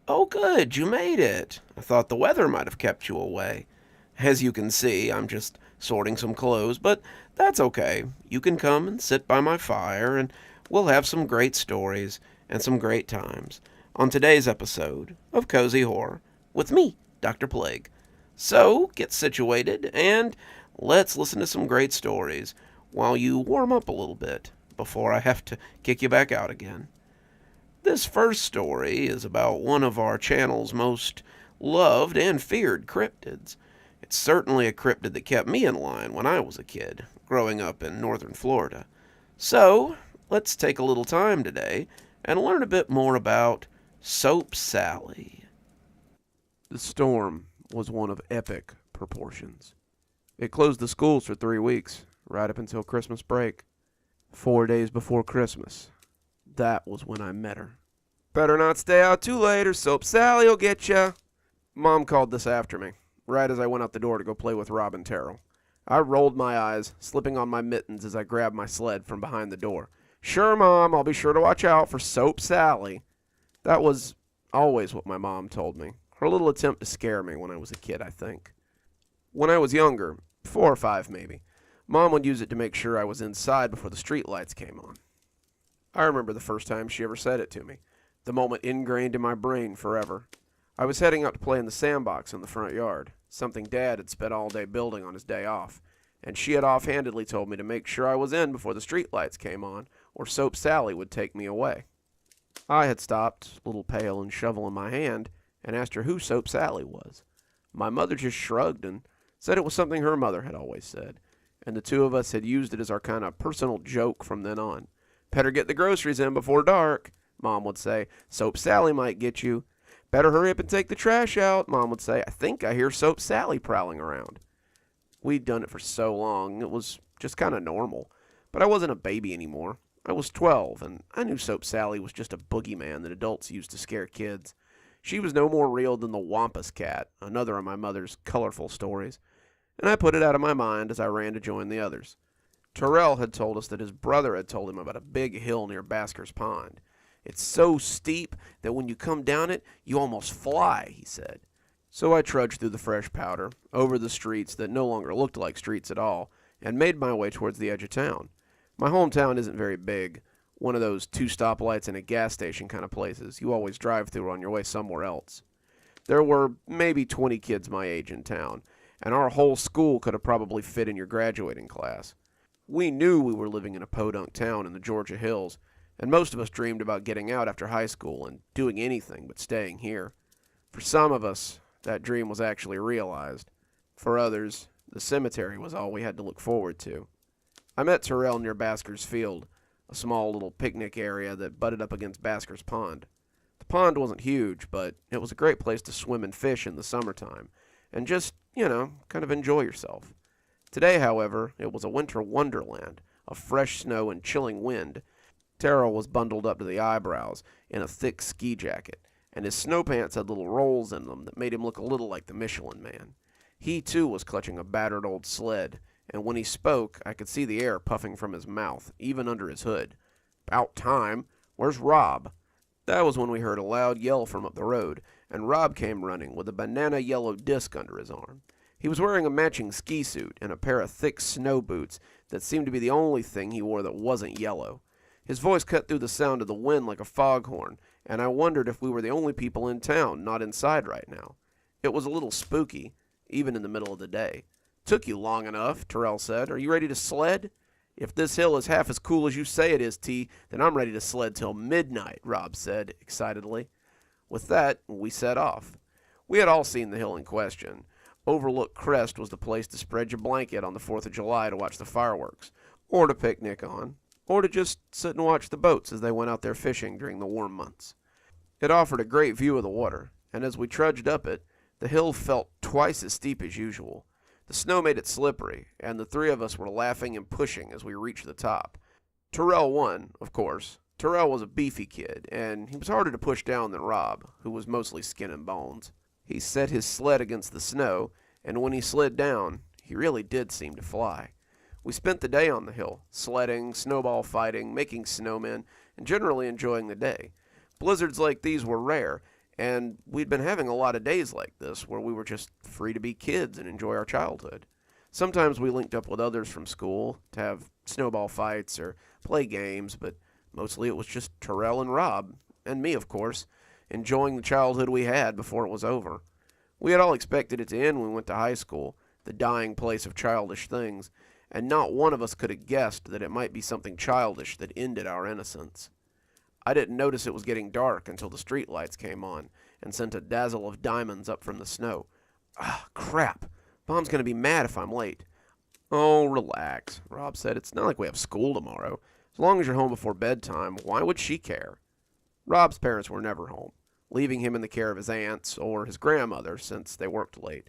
Oh, good, you made it. I thought the weather might have kept you away. As you can see, I'm just sorting some clothes, but that's okay. You can come and sit by my fire, and we'll have some great stories and some great times on today's episode of Cozy Horror with me, Dr. Plague. So, get situated, and let's listen to some great stories while you warm up a little bit before I have to kick you back out again. This first story is about one of our channel's most loved and feared cryptids. It's certainly a cryptid that kept me in line when I was a kid, growing up in northern Florida. So, let's take a little time today and learn a bit more about Soap Sally. The storm was one of epic proportions. It closed the schools for 3 weeks, right up until Christmas break. 4 days before Christmas, that was when I met her. Better not stay out too late or Soap Sally'll get ya. Mom called this after me, right as I went out the door to go play with Rob and Tera. I rolled my eyes, slipping on my mittens as I grabbed my sled from behind the door. Sure, Mom, I'll be sure to watch out for Soap Sally. That was always what my mom told me. Her little attempt to scare me when I was a kid, I think. When I was younger, 4 or 5 maybe, Mom would use it to make sure I was inside before the street lights came on. I remember the first time she ever said it to me, the moment ingrained in my brain forever. I was heading out to play in the sandbox in the front yard, something Dad had spent all day building on his day off, and she had offhandedly told me to make sure I was in before the street lights came on, or Soap Sally would take me away. I had stopped, little pail and shovel in my hand, and asked her who Soap Sally was. My mother just shrugged and said it was something her mother had always said, and the two of us had used it as our kind of personal joke from then on. Better get the groceries in before dark, Mom would say. Soap Sally might get you. Better hurry up and take the trash out, Mom would say. I think I hear Soap Sally prowling around. We'd done it for so long, it was just kind of normal. But I wasn't a baby anymore. I was 12, and I knew Soap Sally was just a boogeyman that adults used to scare kids. She was no more real than the Wampus Cat, another of my mother's colorful stories, and I put it out of my mind as I ran to join the others. Terrell had told us that his brother had told him about a big hill near Basker's Pond. It's so steep that when you come down it, you almost fly, he said. So I trudged through the fresh powder, over the streets that no longer looked like streets at all, and made my way towards the edge of town. My hometown isn't very big, one of those 2 stoplights and a gas station kind of places you always drive through on your way somewhere else. There were maybe 20 kids my age in town, and our whole school could have probably fit in your graduating class. We knew we were living in a podunk town in the Georgia hills, and most of us dreamed about getting out after high school and doing anything but staying here. For some of us, that dream was actually realized. For others, the cemetery was all we had to look forward to. I met Terrell near Basker's Field, a small little picnic area that butted up against Basker's Pond. The pond wasn't huge, but it was a great place to swim and fish in the summertime, and just, kind of enjoy yourself. Today, however, it was a winter wonderland of fresh snow and chilling wind. Tera was bundled up to the eyebrows in a thick ski jacket, and his snow pants had little rolls in them that made him look a little like the Michelin Man. He, too, was clutching a battered old sled, and when he spoke, I could see the air puffing from his mouth, even under his hood. "'Bout time. Where's Rob?" That was when we heard a loud yell from up the road, and Rob came running with a banana-yellow disc under his arm. He was wearing a matching ski suit and a pair of thick snow boots that seemed to be the only thing he wore that wasn't yellow. His voice cut through the sound of the wind like a foghorn, and I wondered if we were the only people in town not inside right now. It was a little spooky, even in the middle of the day. "Took you long enough," Terrell said. "Are you ready to sled?" "If this hill is half as cool as you say it is, T, then I'm ready to sled till midnight," Rob said excitedly. With that, we set off. We had all seen the hill in question. Overlook Crest was the place to spread your blanket on the 4th of July to watch the fireworks, or to picnic on, or to just sit and watch the boats as they went out there fishing during the warm months. It offered a great view of the water, and as we trudged up it, the hill felt twice as steep as usual. The snow made it slippery, and the 3 of us were laughing and pushing as we reached the top. Terrell won, of course. Terrell was a beefy kid, and he was harder to push down than Rob, who was mostly skin and bones. He set his sled against the snow, and when he slid down, he really did seem to fly. We spent the day on the hill, sledding, snowball fighting, making snowmen, and generally enjoying the day. Blizzards like these were rare, And we'd been having a lot of days like this where we were just free to be kids and enjoy our childhood. Sometimes we linked up with others from school to have snowball fights or play games, but mostly it was just Terrell and Rob, and me, of course, enjoying the childhood we had before it was over. We had all expected it to end when we went to high school, the dying place of childish things, and not one of us could have guessed that it might be something childish that ended our innocence. I didn't notice it was getting dark until the streetlights came on and sent a dazzle of diamonds up from the snow. Ah, crap. Mom's going to be mad if I'm late. Oh, relax, Rob said. It's not like we have school tomorrow. As long as you're home before bedtime, why would she care? Rob's parents were never home, leaving him in the care of his aunts or his grandmother since they worked late.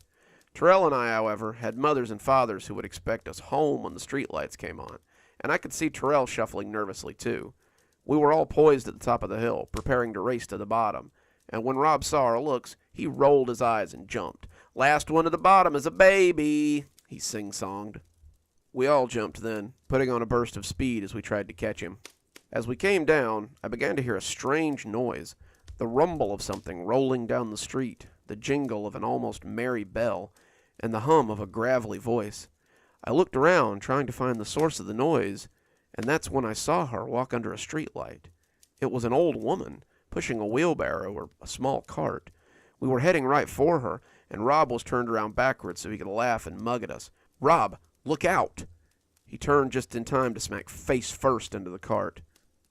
Terrell and I, however, had mothers and fathers who would expect us home when the streetlights came on, and I could see Terrell shuffling nervously too. We were all poised at the top of the hill, preparing to race to the bottom, and when Rob saw our looks, he rolled his eyes and jumped. "Last one to the bottom is a baby," he sing-songed. We all jumped then, putting on a burst of speed as we tried to catch him. As we came down, I began to hear a strange noise, the rumble of something rolling down the street, the jingle of an almost merry bell, and the hum of a gravelly voice. I looked around, trying to find the source of the noise, and that's when I saw her walk under a streetlight. It was an old woman, pushing a wheelbarrow or a small cart. We were heading right for her, and Rob was turned around backwards so he could laugh and mug at us. "Rob, look out!" He turned just in time to smack face first into the cart.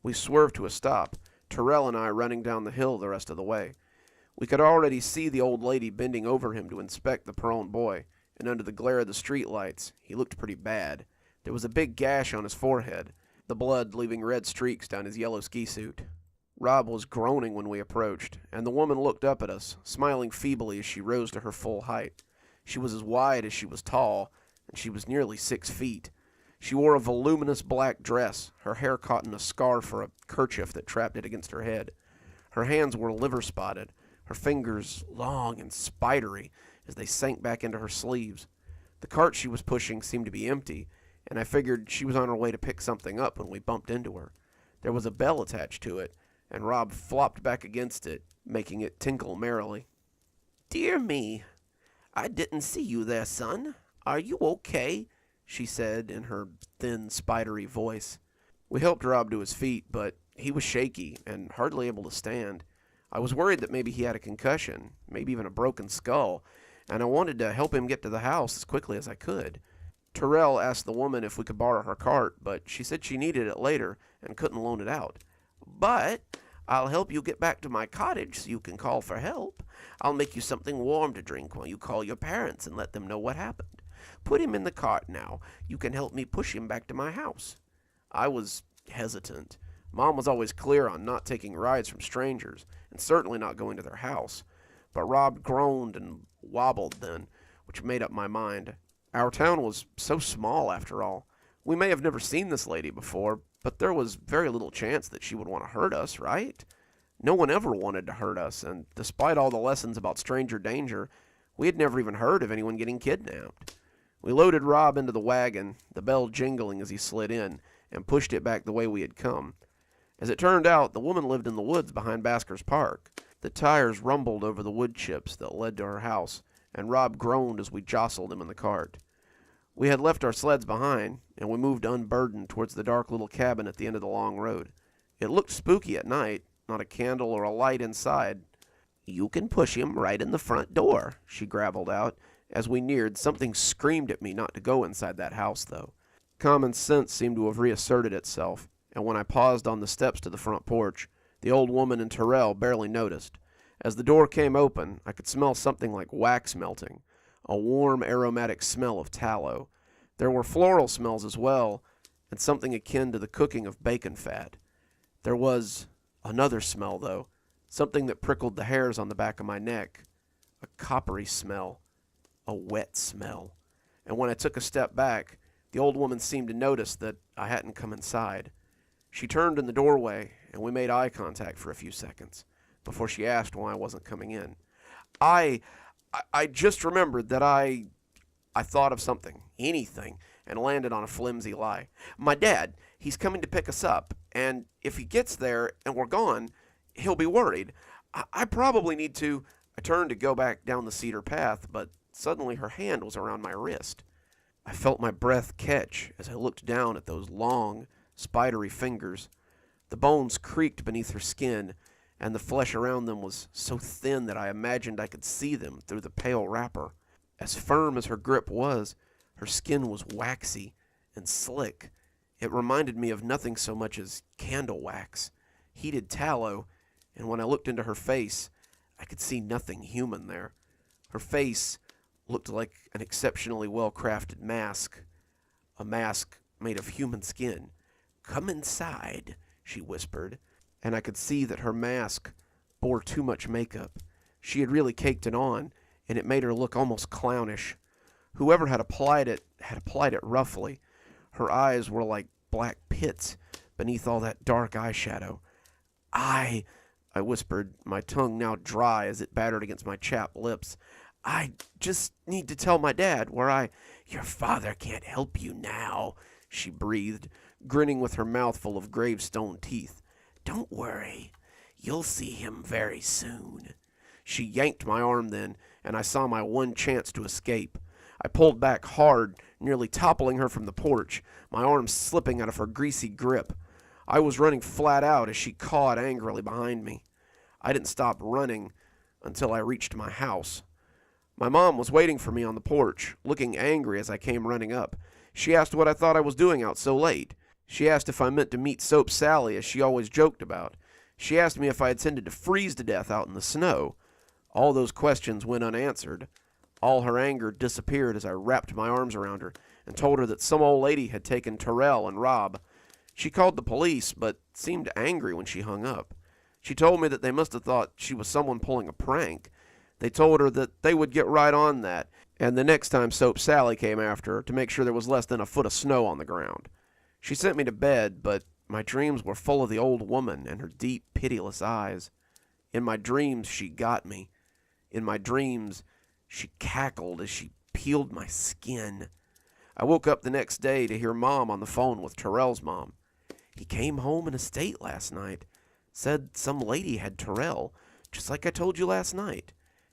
We swerved to a stop, Terrell and I running down the hill the rest of the way. We could already see the old lady bending over him to inspect the prone boy, and under the glare of the streetlights, he looked pretty bad. There was a big gash on his forehead, the blood leaving red streaks down his yellow ski suit. Rob was groaning when we approached, and the woman looked up at us, smiling feebly as she rose to her full height. She was as wide as she was tall, and she was nearly 6 feet. She wore a voluminous black dress, her hair caught in a scarf or a kerchief that trapped it against her head. Her hands were liver-spotted, her fingers long and spidery as they sank back into her sleeves. The cart she was pushing seemed to be empty, and I figured she was on her way to pick something up when we bumped into her. There was a bell attached to it, and Rob flopped back against it, making it tinkle merrily. "Dear me, I didn't see you there, son. Are you okay?" she said in her thin, spidery voice. We helped Rob to his feet, but he was shaky and hardly able to stand. I was worried that maybe he had a concussion, maybe even a broken skull, and I wanted to help him get to the house as quickly as I could. Terrell asked the woman if we could borrow her cart, but she said she needed it later and couldn't loan it out. "But I'll help you get back to my cottage so you can call for help. I'll make you something warm to drink while you call your parents and let them know what happened. Put him in the cart now. You can help me push him back to my house." I was hesitant. Mom was always clear on not taking rides from strangers, and certainly not going to their house. But Rob groaned and wobbled then, which made up my mind. Our town was so small, after all. We may have never seen this lady before, but there was very little chance that she would want to hurt us, right? No one ever wanted to hurt us, and despite all the lessons about stranger danger, we had never even heard of anyone getting kidnapped. We loaded Rob into the wagon, the bell jingling as he slid in, and pushed it back the way we had come. As it turned out, the woman lived in the woods behind Basker's Park. The tires rumbled over the wood chips that led to her house, and Rob groaned as we jostled him in the cart. We had left our sleds behind, and we moved unburdened towards the dark little cabin at the end of the long road. It looked spooky at night, not a candle or a light inside. "You can push him right in the front door," she gravelled out. As we neared, something screamed at me not to go inside that house, though. Common sense seemed to have reasserted itself, and when I paused on the steps to the front porch, the old woman and Terrell barely noticed. As the door came open, I could smell something like wax melting, a warm, aromatic smell of tallow. There were floral smells as well, and something akin to the cooking of bacon fat. There was another smell, though, something that prickled the hairs on the back of my neck, a coppery smell, a wet smell. And when I took a step back, the old woman seemed to notice that I hadn't come inside. She turned in the doorway, and we made eye contact for a few seconds, before she asked why I wasn't coming in. I just remembered that I thought of something, anything, and landed on a flimsy lie. "My dad, he's coming to pick us up, and if he gets there and we're gone, he'll be worried. I probably need to. I turned to go back down the cedar path, but suddenly her hand was around my wrist. I felt my breath catch as I looked down at those long, spidery fingers. The bones creaked beneath her skin, and the flesh around them was so thin that I imagined I could see them through the pale wrapper. As firm as her grip was, her skin was waxy and slick. It reminded me of nothing so much as candle wax, heated tallow, and when I looked into her face, I could see nothing human there. Her face looked like an exceptionally well-crafted mask, a mask made of human skin. "Come inside," she whispered, and I could see that her mask bore too much makeup. She had really caked it on, and it made her look almost clownish. Whoever had applied it roughly. Her eyes were like black pits beneath all that dark eyeshadow. I whispered, my tongue now dry as it battered against my chapped lips. "I just need to tell my dad where "Your father can't help you now," she breathed, grinning with her mouth full of gravestone teeth. "Don't worry. You'll see him very soon." She yanked my arm then, and I saw my one chance to escape. I pulled back hard, nearly toppling her from the porch, my arms slipping out of her greasy grip. I was running flat out as she cawed angrily behind me. I didn't stop running until I reached my house. My mom was waiting for me on the porch, looking angry as I came running up. She asked what I thought I was doing out so late. She asked if I meant to meet Soap Sally, as she always joked about. She asked me if I intended to freeze to death out in the snow. All those questions went unanswered. All her anger disappeared as I wrapped my arms around her and told her that some old lady had taken Terrell and Rob. She called the police, but seemed angry when she hung up. She told me that they must have thought she was someone pulling a prank. They told her that they would get right on that, and the next time Soap Sally came after her to make sure there was less than a foot of snow on the ground. She sent me to bed, but my dreams were full of the old woman and her deep, pitiless eyes. In my dreams, she got me. In my dreams, she cackled as she peeled my skin. I woke up the next day to hear Mom on the phone with Terrell's mom. "He came home in a state last night. Said some lady had Terrell, just like I told you last night.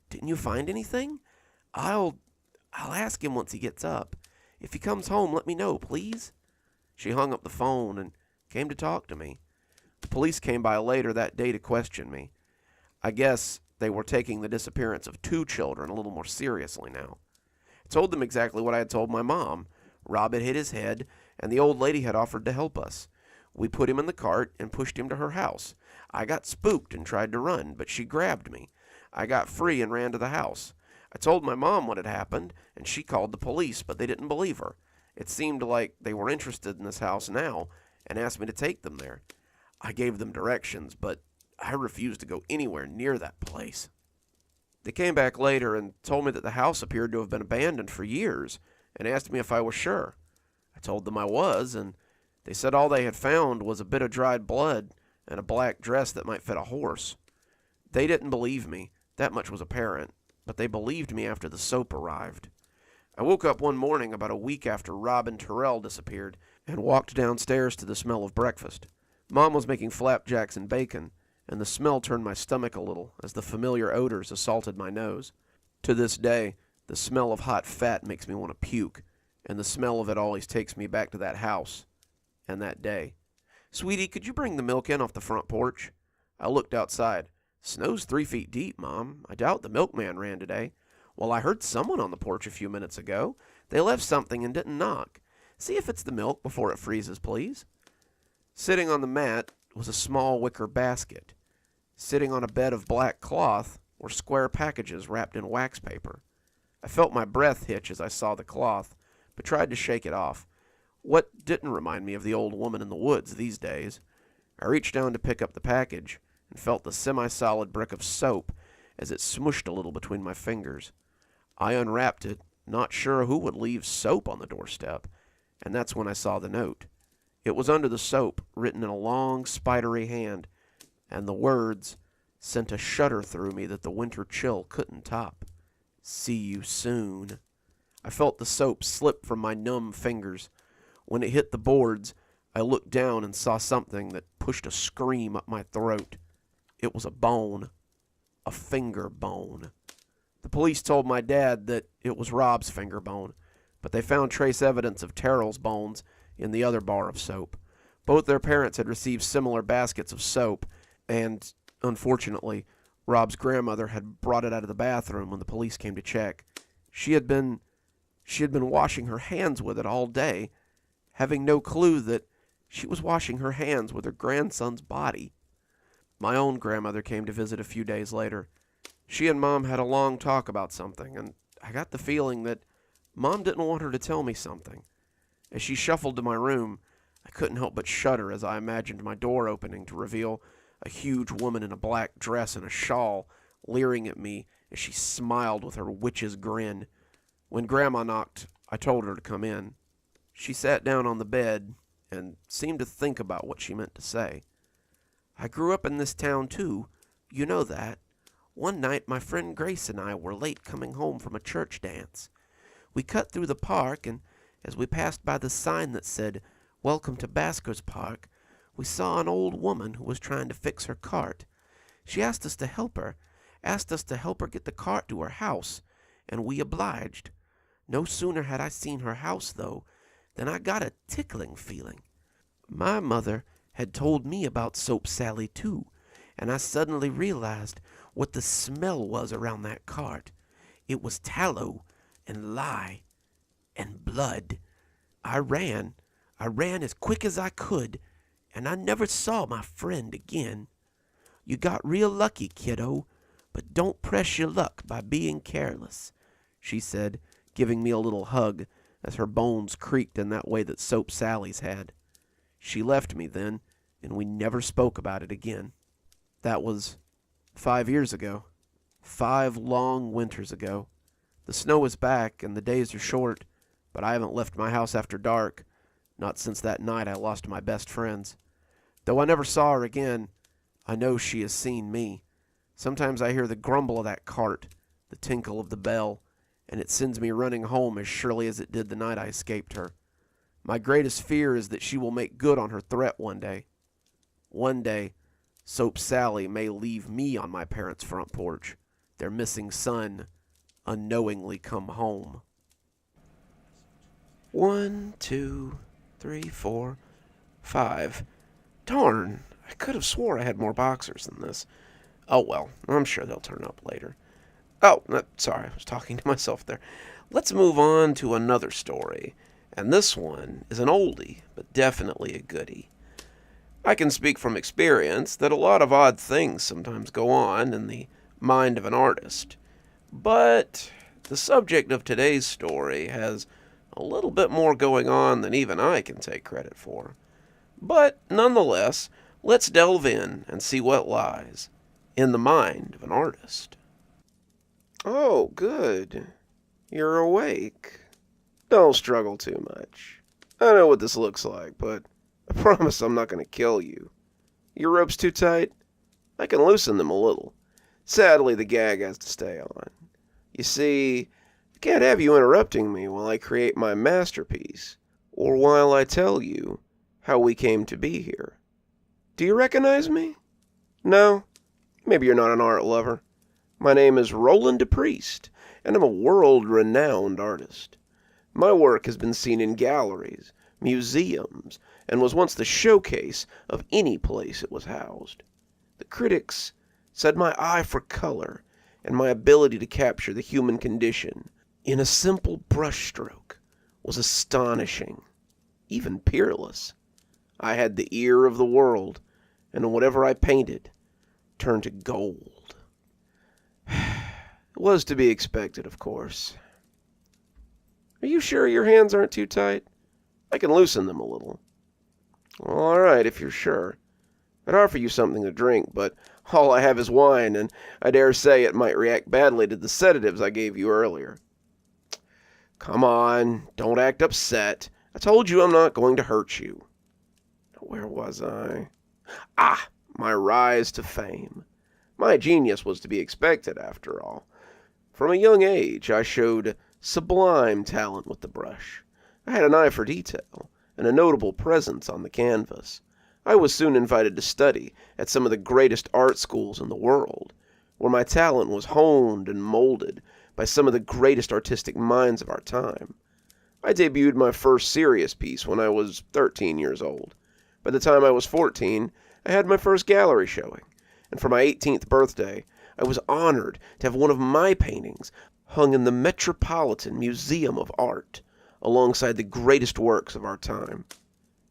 Didn't you find anything? I'll ask him once he gets up. If he comes home, let me know, please." She hung up the phone and came to talk to me. The police came by later that day to question me. I guess they were taking the disappearance of 2 children a little more seriously now. I told them exactly what I had told my mom. Rob had hit his head, and the old lady had offered to help us. We put him in the cart and pushed him to her house. I got spooked and tried to run, but she grabbed me. I got free and ran to the house. I told my mom what had happened, and she called the police, but they didn't believe her. It seemed like they were interested in this house now and asked me to take them there. I gave them directions, but I refused to go anywhere near that place. They came back later and told me that the house appeared to have been abandoned for years and asked me if I was sure. I told them I was, and they said all they had found was a bit of dried blood and a black dress that might fit a horse. They didn't believe me, that much was apparent, but they believed me after the soap arrived. I woke up one morning about a week after Rob and Terrell disappeared and walked downstairs to the smell of breakfast. Mom was making flapjacks and bacon, and the smell turned my stomach a little as the familiar odors assaulted my nose. To this day, the smell of hot fat makes me want to puke, and the smell of it always takes me back to that house and that day. "Sweetie, could you bring the milk in off the front porch?" I looked outside. "Snow's 3 feet deep, Mom. I doubt the milkman ran today." "Well, I heard someone on the porch a few minutes ago. They left something and didn't knock. See if it's the milk before it freezes, please." Sitting on the mat was a small wicker basket. Sitting on a bed of black cloth were square packages wrapped in wax paper. I felt my breath hitch as I saw the cloth, but tried to shake it off. What didn't remind me of the old woman in the woods these days? I reached down to pick up the package and felt the semi-solid brick of soap as it smushed a little between my fingers. I unwrapped it, not sure who would leave soap on the doorstep, and that's when I saw the note. It was under the soap, written in a long, spidery hand, and the words sent a shudder through me that the winter chill couldn't top. "See you soon." I felt the soap slip from my numb fingers. When it hit the boards, I looked down and saw something that pushed a scream up my throat. It was a bone. a finger bone. The police told my dad that it was Rob's finger bone, but they found trace evidence of Terrell's bones in the other bar of soap. Both their parents had received similar baskets of soap, and, unfortunately, Rob's grandmother had brought it out of the bathroom when the police came to check. She had been washing her hands with it all day, having no clue that she was washing her hands with her grandson's body. My own grandmother came to visit a few days later. She and Mom had a long talk about something, and I got the feeling that Mom didn't want her to tell me something. As she shuffled to my room, I couldn't help but shudder as I imagined my door opening to reveal a huge woman in a black dress and a shawl leering at me as she smiled with her witch's grin. When Grandma knocked, I told her to come in. She sat down on the bed and seemed to think about what she meant to say. "I grew up in this town, too. You know that. One night, my friend Grace and I were late coming home from a church dance. We cut through the park, and as we passed by the sign that said, 'Welcome to Basker's Park,' we saw an old woman who was trying to fix her cart. She asked us to help her get the cart to her house, and we obliged. No sooner had I seen her house, though, than I got a tickling feeling. My mother had told me about Soap Sally, too, and I suddenly realized what the smell was around that cart. It was tallow and lye and blood. I ran as quick as I could, and I never saw my friend again. You got real lucky, kiddo, but don't press your luck by being careless," she said, giving me a little hug as her bones creaked in that way that Soap Sally's had. She left me then, and we never spoke about it again. That was 5 years ago. 5 long winters ago. The snow is back, and the days are short, but I haven't left my house after dark, not since that night I lost my best friends. Though I never saw her again, I know she has seen me. Sometimes I hear the grumble of that cart, the tinkle of the bell, and it sends me running home as surely as it did the night I escaped her. My greatest fear is that she will make good on her threat one day. One day, Soap Sally may leave me on my parents' front porch, their missing son unknowingly come home. 1, 2, 3, 4, 5. Darn, I could have swore I had more boxers than this. Oh well, I'm sure they'll turn up later. Oh, sorry, I was talking to myself there. Let's move on to another story, and this one is an oldie, but definitely a goodie. I can speak from experience that a lot of odd things sometimes go on in the mind of an artist, but the subject of today's story has a little bit more going on than even I can take credit for. But nonetheless, let's delve in and see what lies in the mind of an artist. Oh, good. You're awake. Don't struggle too much. I know what this looks like, but I promise I'm not going to kill you. Your rope's too tight? I can loosen them a little. Sadly, the gag has to stay on. You see, I can't have you interrupting me while I create my masterpiece, or while I tell you how we came to be here. Do you recognize me? No? Maybe you're not an art lover. My name is Roland DePriest, and I'm a world-renowned artist. My work has been seen in galleries, museums, and was once the showcase of any place it was housed. The critics said my eye for color and my ability to capture the human condition in a simple brushstroke was astonishing, even peerless. I had the ear of the world, and whatever I painted turned to gold. It was to be expected, of course. Are you sure your hands aren't too tight? I can loosen them a little. All right, if you're sure. I'd offer you something to drink, but all I have is wine, and I dare say it might react badly to the sedatives I gave you earlier. Come on, don't act upset. I told you I'm not going to hurt you. Where was I? Ah, my rise to fame. My genius was to be expected, after all. From a young age, I showed sublime talent with the brush. I had an eye for detail, and a notable presence on the canvas. I was soon invited to study at some of the greatest art schools in the world, where my talent was honed and molded by some of the greatest artistic minds of our time. I debuted my first serious piece when I was 13 years old. By the time I was 14, I had my first gallery showing, and for my 18th birthday, I was honored to have one of my paintings hung in the Metropolitan Museum of Art, alongside the greatest works of our time.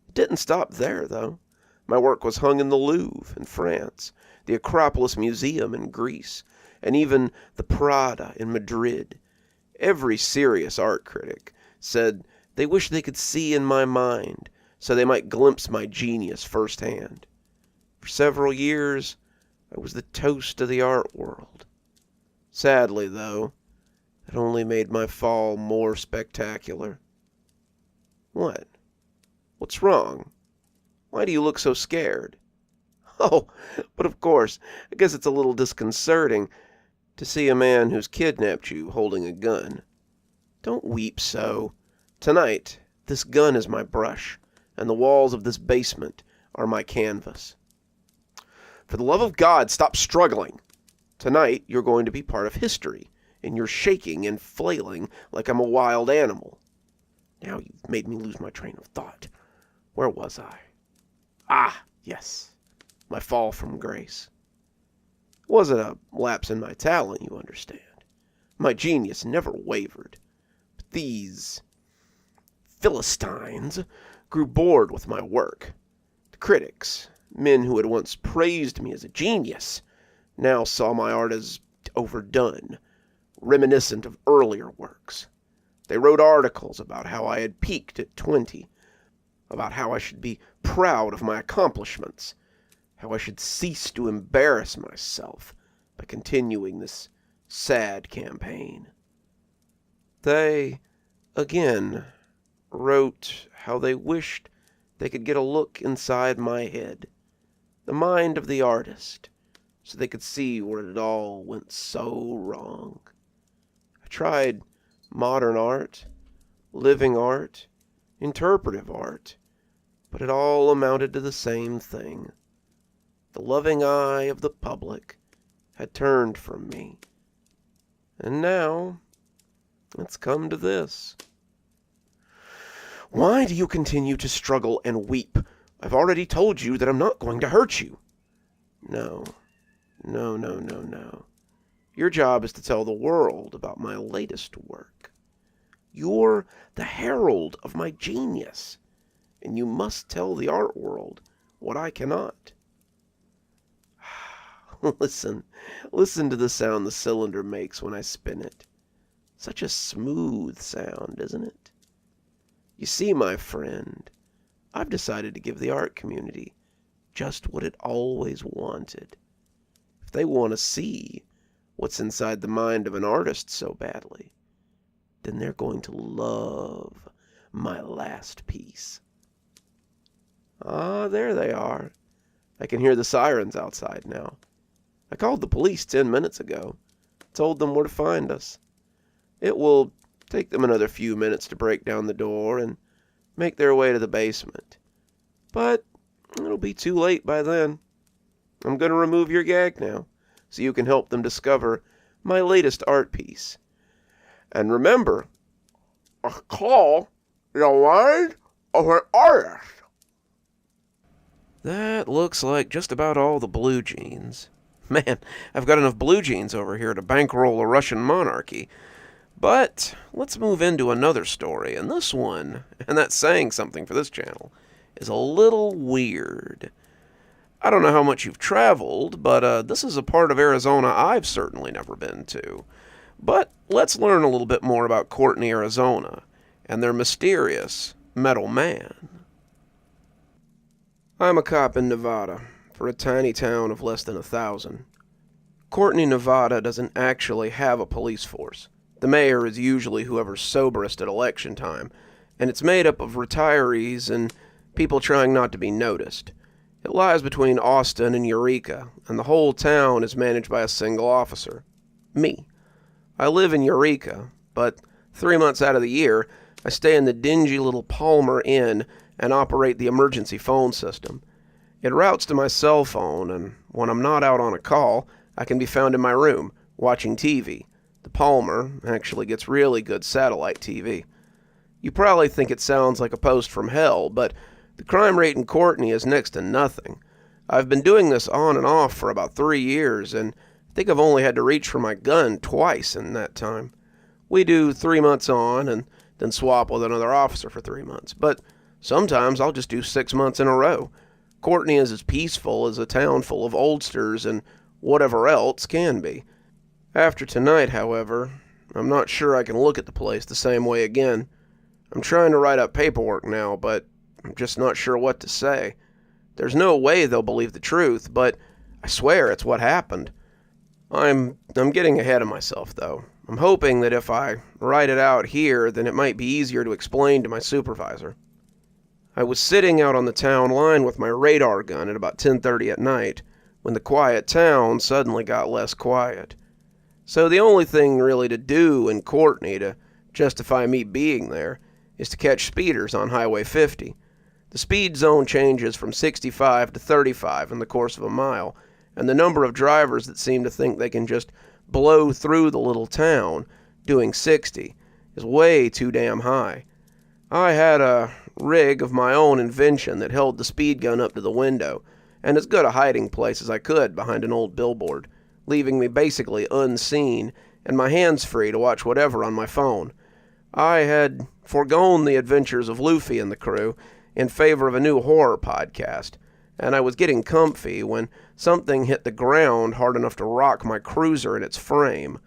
It didn't stop there, though. My work was hung in the Louvre in France, the Acropolis Museum in Greece, and even the Prada in Madrid. Every serious art critic said they wished they could see in my mind so they might glimpse my genius firsthand. For several years, I was the toast of the art world. Sadly, though, it only made my fall more spectacular. What? What's wrong? Why do you look so scared? Oh, but of course, I guess it's a little disconcerting to see a man who's kidnapped you holding a gun. Don't weep so. Tonight, this gun is my brush, and the walls of this basement are my canvas. For the love of God, stop struggling. Tonight, you're going to be part of history, and you're shaking and flailing like I'm a wild animal. Now you've made me lose my train of thought. Where was I? Ah, yes, my fall from grace. It wasn't a lapse in my talent, you understand. My genius never wavered. But these Philistines grew bored with my work. The critics, men who had once praised me as a genius, now saw my art as overdone, reminiscent of earlier works. They wrote articles about how I had peaked at 20, about how I should be proud of my accomplishments, how I should cease to embarrass myself by continuing this sad campaign. They, again, wrote how they wished they could get a look inside my head, the mind of the artist, so they could see where it all went so wrong. I tried modern art, living art, interpretive art, but it all amounted to the same thing. The loving eye of the public had turned from me. And now, it's come to this. Why do you continue to struggle and weep? I've already told you that I'm not going to hurt you. No. Your job is to tell the world about my latest work. You're the herald of my genius, and you must tell the art world what I cannot. Listen to the sound the cylinder makes when I spin it. Such a smooth sound, isn't it? You see, my friend, I've decided to give the art community just what it always wanted. If they want to see what's inside the mind of an artist so badly, then they're going to love my last piece. Ah, there they are. I can hear the sirens outside now. I called the police 10 minutes ago, told them where to find us. It will take them another few minutes to break down the door and make their way to the basement. But it'll be too late by then. I'm going to remove your gag now, so you can help them discover my latest art piece. And remember, a call the mind of an artist. That looks like just about all the blue jeans. Man, I've got enough blue jeans over here to bankroll a Russian monarchy. But let's move into another story, and this one, and that's saying something for this channel, is a little weird. I don't know how much you've traveled, but this is a part of Arizona I've certainly never been to. But let's learn a little bit more about Courtney, Arizona, and their mysterious metal man. I'm a cop in Nevada, for a tiny town of less than 1,000. Courtney, Nevada doesn't actually have a police force. The mayor is usually whoever's soberest at election time, and it's made up of retirees and people trying not to be noticed. It lies between Austin and Eureka, and the whole town is managed by a single officer. Me. I live in Eureka, but 3 months out of the year, I stay in the dingy little Palmer Inn and operate the emergency phone system. It routes to my cell phone, and when I'm not out on a call, I can be found in my room, watching TV. The Palmer actually gets really good satellite TV. You probably think it sounds like a post from hell, but the crime rate in Courtney is next to nothing. I've been doing this on and off for about 3 years, and I think I've only had to reach for my gun twice in that time. We do 3 months on, and then swap with another officer for 3 months, but sometimes I'll just do 6 months in a row. Courtney is as peaceful as a town full of oldsters and whatever else can be. After tonight, however, I'm not sure I can look at the place the same way again. I'm trying to write up paperwork now, but I'm just not sure what to say. There's no way they'll believe the truth, but I swear it's what happened. I'm getting ahead of myself, though. I'm hoping that if I write it out here, then it might be easier to explain to my supervisor. I was sitting out on the town line with my radar gun at about 10:30 at night, when the quiet town suddenly got less quiet. So the only thing really to do in Courtney to justify me being there is to catch speeders on Highway 50. The speed zone changes from 65 to 35 in the course of a mile, and the number of drivers that seem to think they can just blow through the little town doing 60 is way too damn high. I had a rig of my own invention that held the speed gun up to the window, and as good a hiding place as I could behind an old billboard, leaving me basically unseen and my hands free to watch whatever on my phone. I had foregone the adventures of Luffy and the crew in favor of a new horror podcast, and I was getting comfy when something hit the ground hard enough to rock my cruiser in its frame.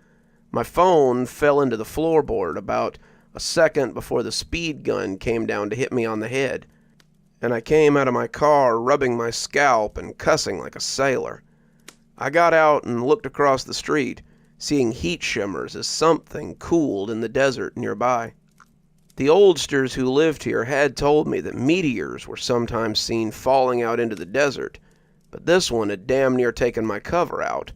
My phone fell into the floorboard about a second before the speed gun came down to hit me on the head, and I came out of my car rubbing my scalp and cussing like a sailor. I got out and looked across the street, seeing heat shimmers as something cooled in the desert nearby. The oldsters who lived here had told me that meteors were sometimes seen falling out into the desert, but this one had damn near taken my cover out.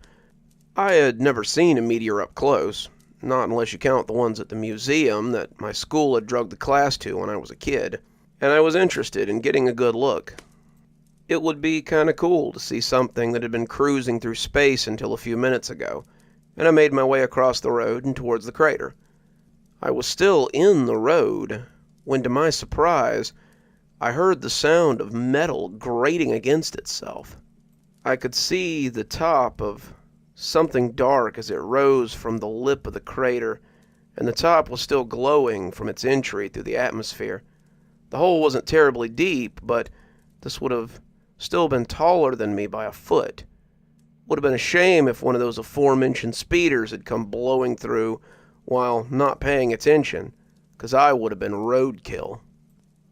I had never seen a meteor up close, not unless you count the ones at the museum that my school had drugged the class to when I was a kid, and I was interested in getting a good look. It would be kinda cool to see something that had been cruising through space until a few minutes ago, and I made my way across the road and towards the crater. I was still in the road when, to my surprise, I heard the sound of metal grating against itself. I could see the top of something dark as it rose from the lip of the crater, and the top was still glowing from its entry through the atmosphere. The hole wasn't terribly deep, but this would have still been taller than me by a foot. Would have been a shame if one of those aforementioned speeders had come blowing through while not paying attention, 'cause I would have been roadkill.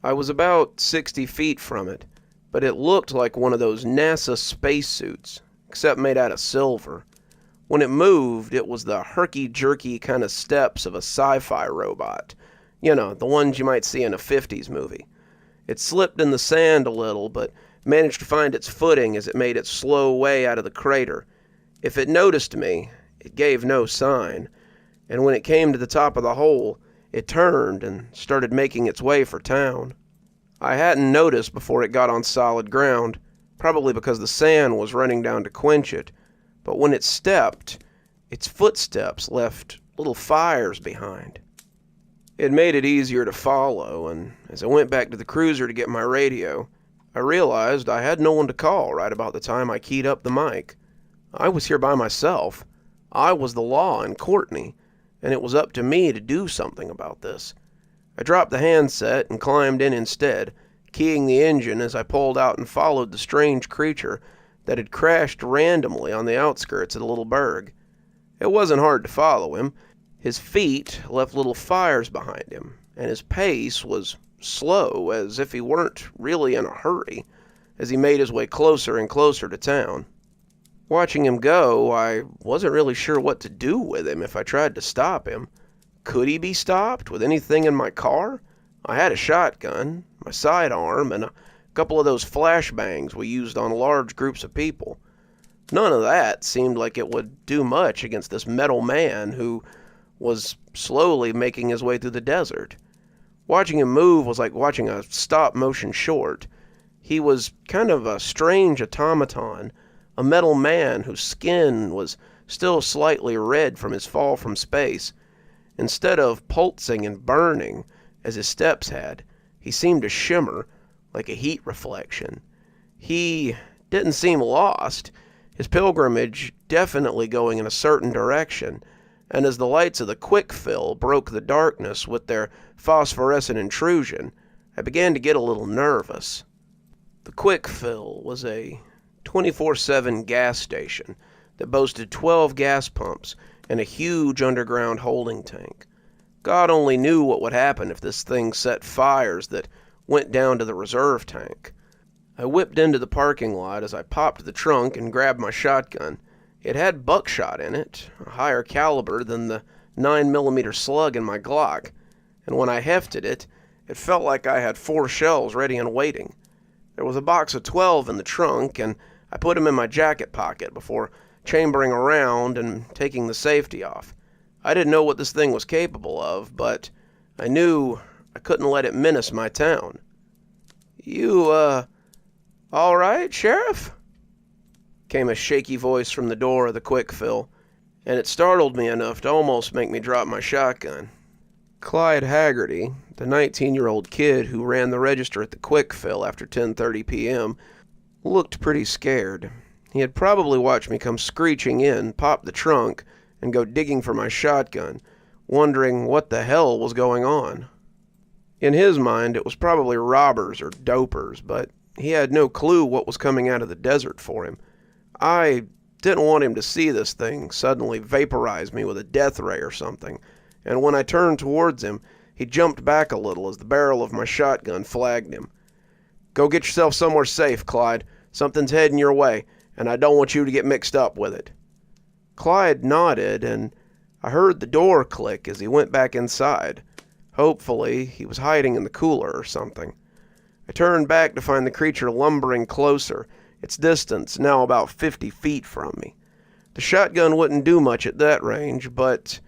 I was about 60 feet from it, but it looked like one of those NASA spacesuits, except made out of silver. When it moved, it was the herky-jerky kind of steps of a sci-fi robot. You know, the ones you might see in a 50s movie. It slipped in the sand a little, but managed to find its footing as it made its slow way out of the crater. If it noticed me, it gave no sign, and when it came to the top of the hole, it turned and started making its way for town. I hadn't noticed before it got on solid ground, probably because the sand was running down to quench it, but when it stepped, its footsteps left little fires behind. It made it easier to follow, and as I went back to the cruiser to get my radio, I realized I had no one to call right about the time I keyed up the mic. I was here by myself. I was the law in Courtney, and it was up to me to do something about this. I dropped the handset and climbed in instead, keying the engine as I pulled out and followed the strange creature that had crashed randomly on the outskirts of the little burg. It wasn't hard to follow him. His feet left little fires behind him, and his pace was slow, as if he weren't really in a hurry, as he made his way closer and closer to town. Watching him go, I wasn't really sure what to do with him if I tried to stop him. Could he be stopped with anything in my car? I had a shotgun, my sidearm, and a couple of those flashbangs we used on large groups of people. None of that seemed like it would do much against this metal man who was slowly making his way through the desert. Watching him move was like watching a stop-motion short. He was kind of a strange automaton, A metal man whose skin was still slightly red from his fall from space. Instead of pulsing and burning, as his steps had, he seemed to shimmer, like a heat reflection. He didn't seem lost, his pilgrimage definitely going in a certain direction, and as the lights of the quick fill broke the darkness with their phosphorescent intrusion, I began to get a little nervous. The quick fill was a 24/7 gas station that boasted 12 gas pumps and a huge underground holding tank. God only knew what would happen if this thing set fires that went down to the reserve tank. I whipped into the parking lot as I popped the trunk and grabbed my shotgun. It had buckshot in it, a higher caliber than the 9mm slug in my Glock, and when I hefted it, it felt like I had 4 shells ready and waiting. There was a box of 12 in the trunk, and I put them in my jacket pocket before chambering around and taking the safety off. I didn't know what this thing was capable of, but I knew I couldn't let it menace my town. "You, all right, Sheriff?" Came a shaky voice from the door of the quick fill, and it startled me enough to almost make me drop my shotgun. Clyde Haggerty, the 19-year-old kid who ran the register at the quick fill after 10:30 p.m., looked pretty scared. He had probably watched me come screeching in, pop the trunk, and go digging for my shotgun, wondering what the hell was going on. In his mind, it was probably robbers or dopers, but he had no clue what was coming out of the desert for him. I didn't want him to see this thing suddenly vaporize me with a death ray or something, and when I turned towards him, he jumped back a little as the barrel of my shotgun flagged him. "Go get yourself somewhere safe, Clyde. Something's heading your way, and I don't want you to get mixed up with it." Clyde nodded, and I heard the door click as he went back inside. Hopefully, he was hiding in the cooler or something. I turned back to find the creature lumbering closer, its distance now about 50 feet from me. The shotgun wouldn't do much at that range, but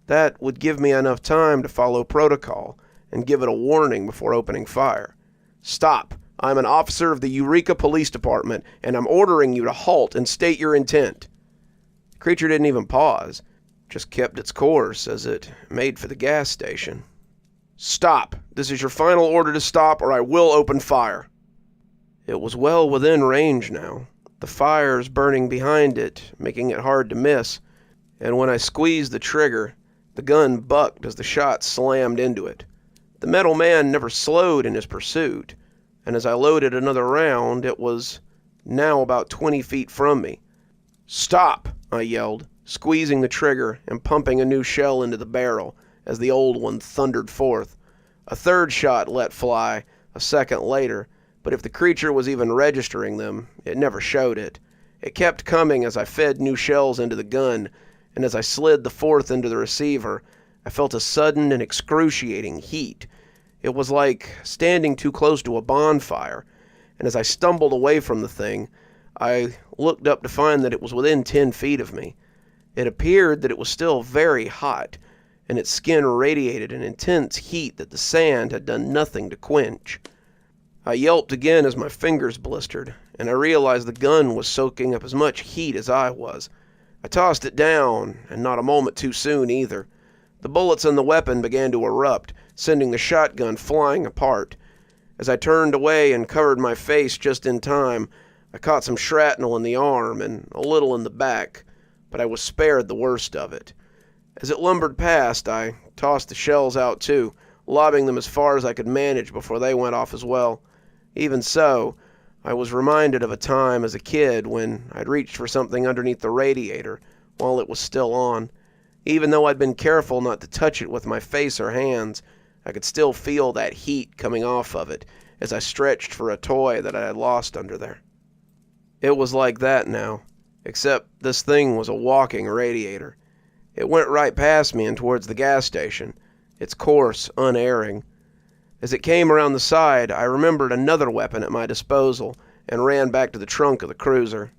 that would give me enough time to follow protocol and give it a warning before opening fire. "Stop! I'm an officer of the Eureka Police Department, and I'm ordering you to halt and state your intent." The creature didn't even pause, just kept its course as it made for the gas station. "Stop! This is your final order to stop, or I will open fire." It was well within range now, the fires burning behind it, making it hard to miss, and when I squeezed the trigger, the gun bucked as the shot slammed into it. The metal man never slowed in his pursuit, and as I loaded another round, it was now about 20 feet from me. "Stop!" I yelled, squeezing the trigger and pumping a new shell into the barrel as the old one thundered forth. A third shot let fly a second later, but if the creature was even registering them, it never showed it. It kept coming as I fed new shells into the gun, and as I slid the fourth into the receiver, I felt a sudden and excruciating heat. It was like standing too close to a bonfire, and as I stumbled away from the thing, I looked up to find that it was within 10 feet of me. It appeared that it was still very hot, and its skin radiated an intense heat that the sand had done nothing to quench. I yelped again as my fingers blistered, and I realized the gun was soaking up as much heat as I was. I tossed it down, and not a moment too soon either. The bullets in the weapon began to erupt, sending the shotgun flying apart. As I turned away and covered my face just in time, I caught some shrapnel in the arm and a little in the back, but I was spared the worst of it. As it lumbered past, I tossed the shells out too, lobbing them as far as I could manage before they went off as well. Even so, I was reminded of a time as a kid when I'd reached for something underneath the radiator while it was still on. Even though I'd been careful not to touch it with my face or hands, I could still feel that heat coming off of it as I stretched for a toy that I had lost under there. It was like that now, except this thing was a walking radiator. It went right past me and towards the gas station, its course unerring. As it came around the side, I remembered another weapon at my disposal and ran back to the trunk of the cruiser.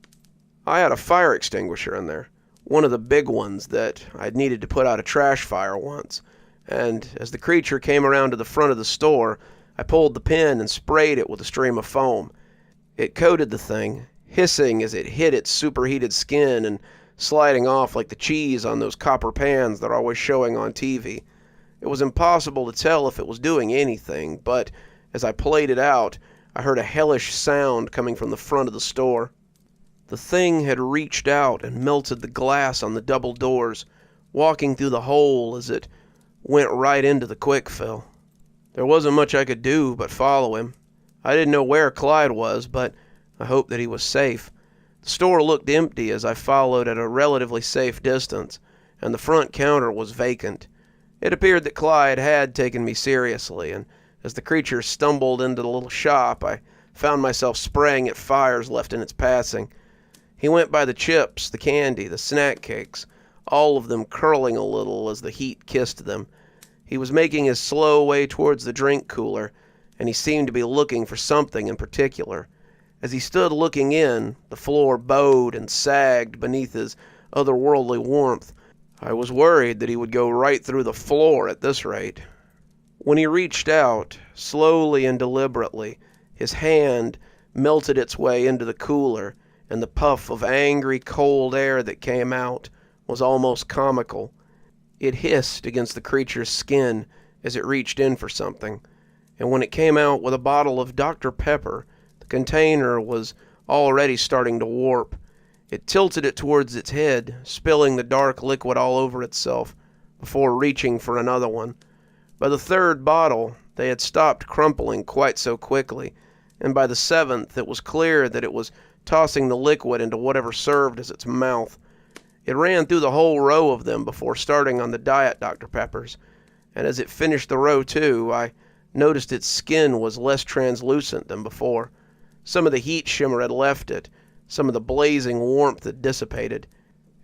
I had a fire extinguisher in there, one of the big ones that I'd needed to put out a trash fire once, and as the creature came around to the front of the store, I pulled the pin and sprayed it with a stream of foam. It coated the thing, hissing as it hit its superheated skin and sliding off like the cheese on those copper pans they're always showing on TV. It was impossible to tell if it was doing anything, but as I played it out, I heard a hellish sound coming from the front of the store. The thing had reached out and melted the glass on the double doors, walking through the hole as it went right into the quick fill. There wasn't much I could do but follow him. I didn't know where Clyde was, but I hoped that he was safe. The store looked empty as I followed at a relatively safe distance, and the front counter was vacant. It appeared that Clyde had taken me seriously, and as the creature stumbled into the little shop, I found myself spraying at fires left in its passing. He went by the chips, the candy, the snack cakes, all of them curling a little as the heat kissed them. He was making his slow way towards the drink cooler, and he seemed to be looking for something in particular. As he stood looking in, the floor bowed and sagged beneath his otherworldly warmth. I was worried that he would go right through the floor at this rate. When he reached out, slowly and deliberately, his hand melted its way into the cooler, and the puff of angry, cold air that came out was almost comical. It hissed against the creature's skin as it reached in for something, and when it came out with a bottle of Dr. Pepper, the container was already starting to warp. It tilted it towards its head, spilling the dark liquid all over itself, before reaching for another one. By the third bottle, they had stopped crumpling quite so quickly, and by the seventh it was clear that it was tossing the liquid into whatever served as its mouth. It ran through the whole row of them before starting on the Diet Dr. Peppers, and as it finished the row too, I noticed its skin was less translucent than before. Some of the heat shimmer had left it, some of the blazing warmth had dissipated.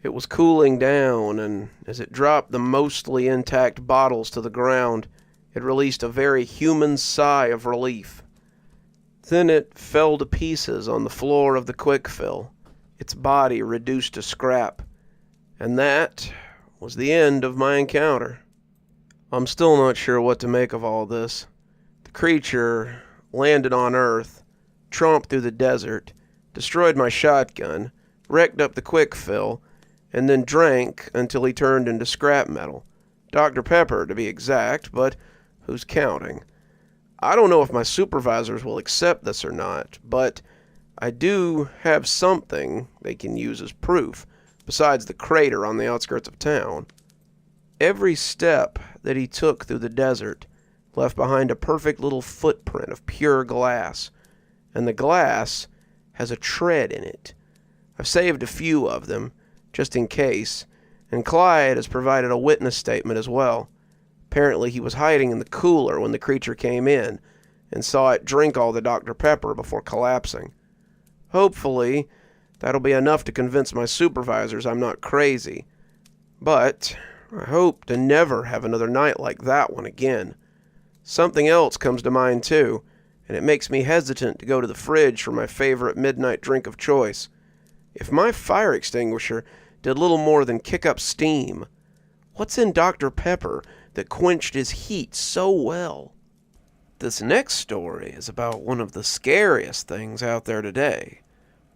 It was cooling down, and as it dropped the mostly intact bottles to the ground, it released a very human sigh of relief. Then it fell to pieces on the floor of the quick fill, its body reduced to scrap. And that was the end of my encounter. I'm still not sure what to make of all this. The creature landed on Earth, tromped through the desert, destroyed my shotgun, wrecked up the quick fill, and then drank until he turned into scrap metal. Dr. Pepper, to be exact, but who's counting? I don't know if my supervisors will accept this or not, but I do have something they can use as proof, besides the crater on the outskirts of town. Every step that he took through the desert left behind a perfect little footprint of pure glass, and the glass has a tread in it. I've saved a few of them, just in case, and Clyde has provided a witness statement as well. Apparently he was hiding in the cooler when the creature came in, and saw it drink all the Dr. Pepper before collapsing. Hopefully, that'll be enough to convince my supervisors I'm not crazy. But I hope to never have another night like that one again. Something else comes to mind too, and it makes me hesitant to go to the fridge for my favorite midnight drink of choice. If my fire extinguisher did little more than kick up steam, what's in Dr. Pepper that quenched his heat so well? This next story is about one of the scariest things out there today.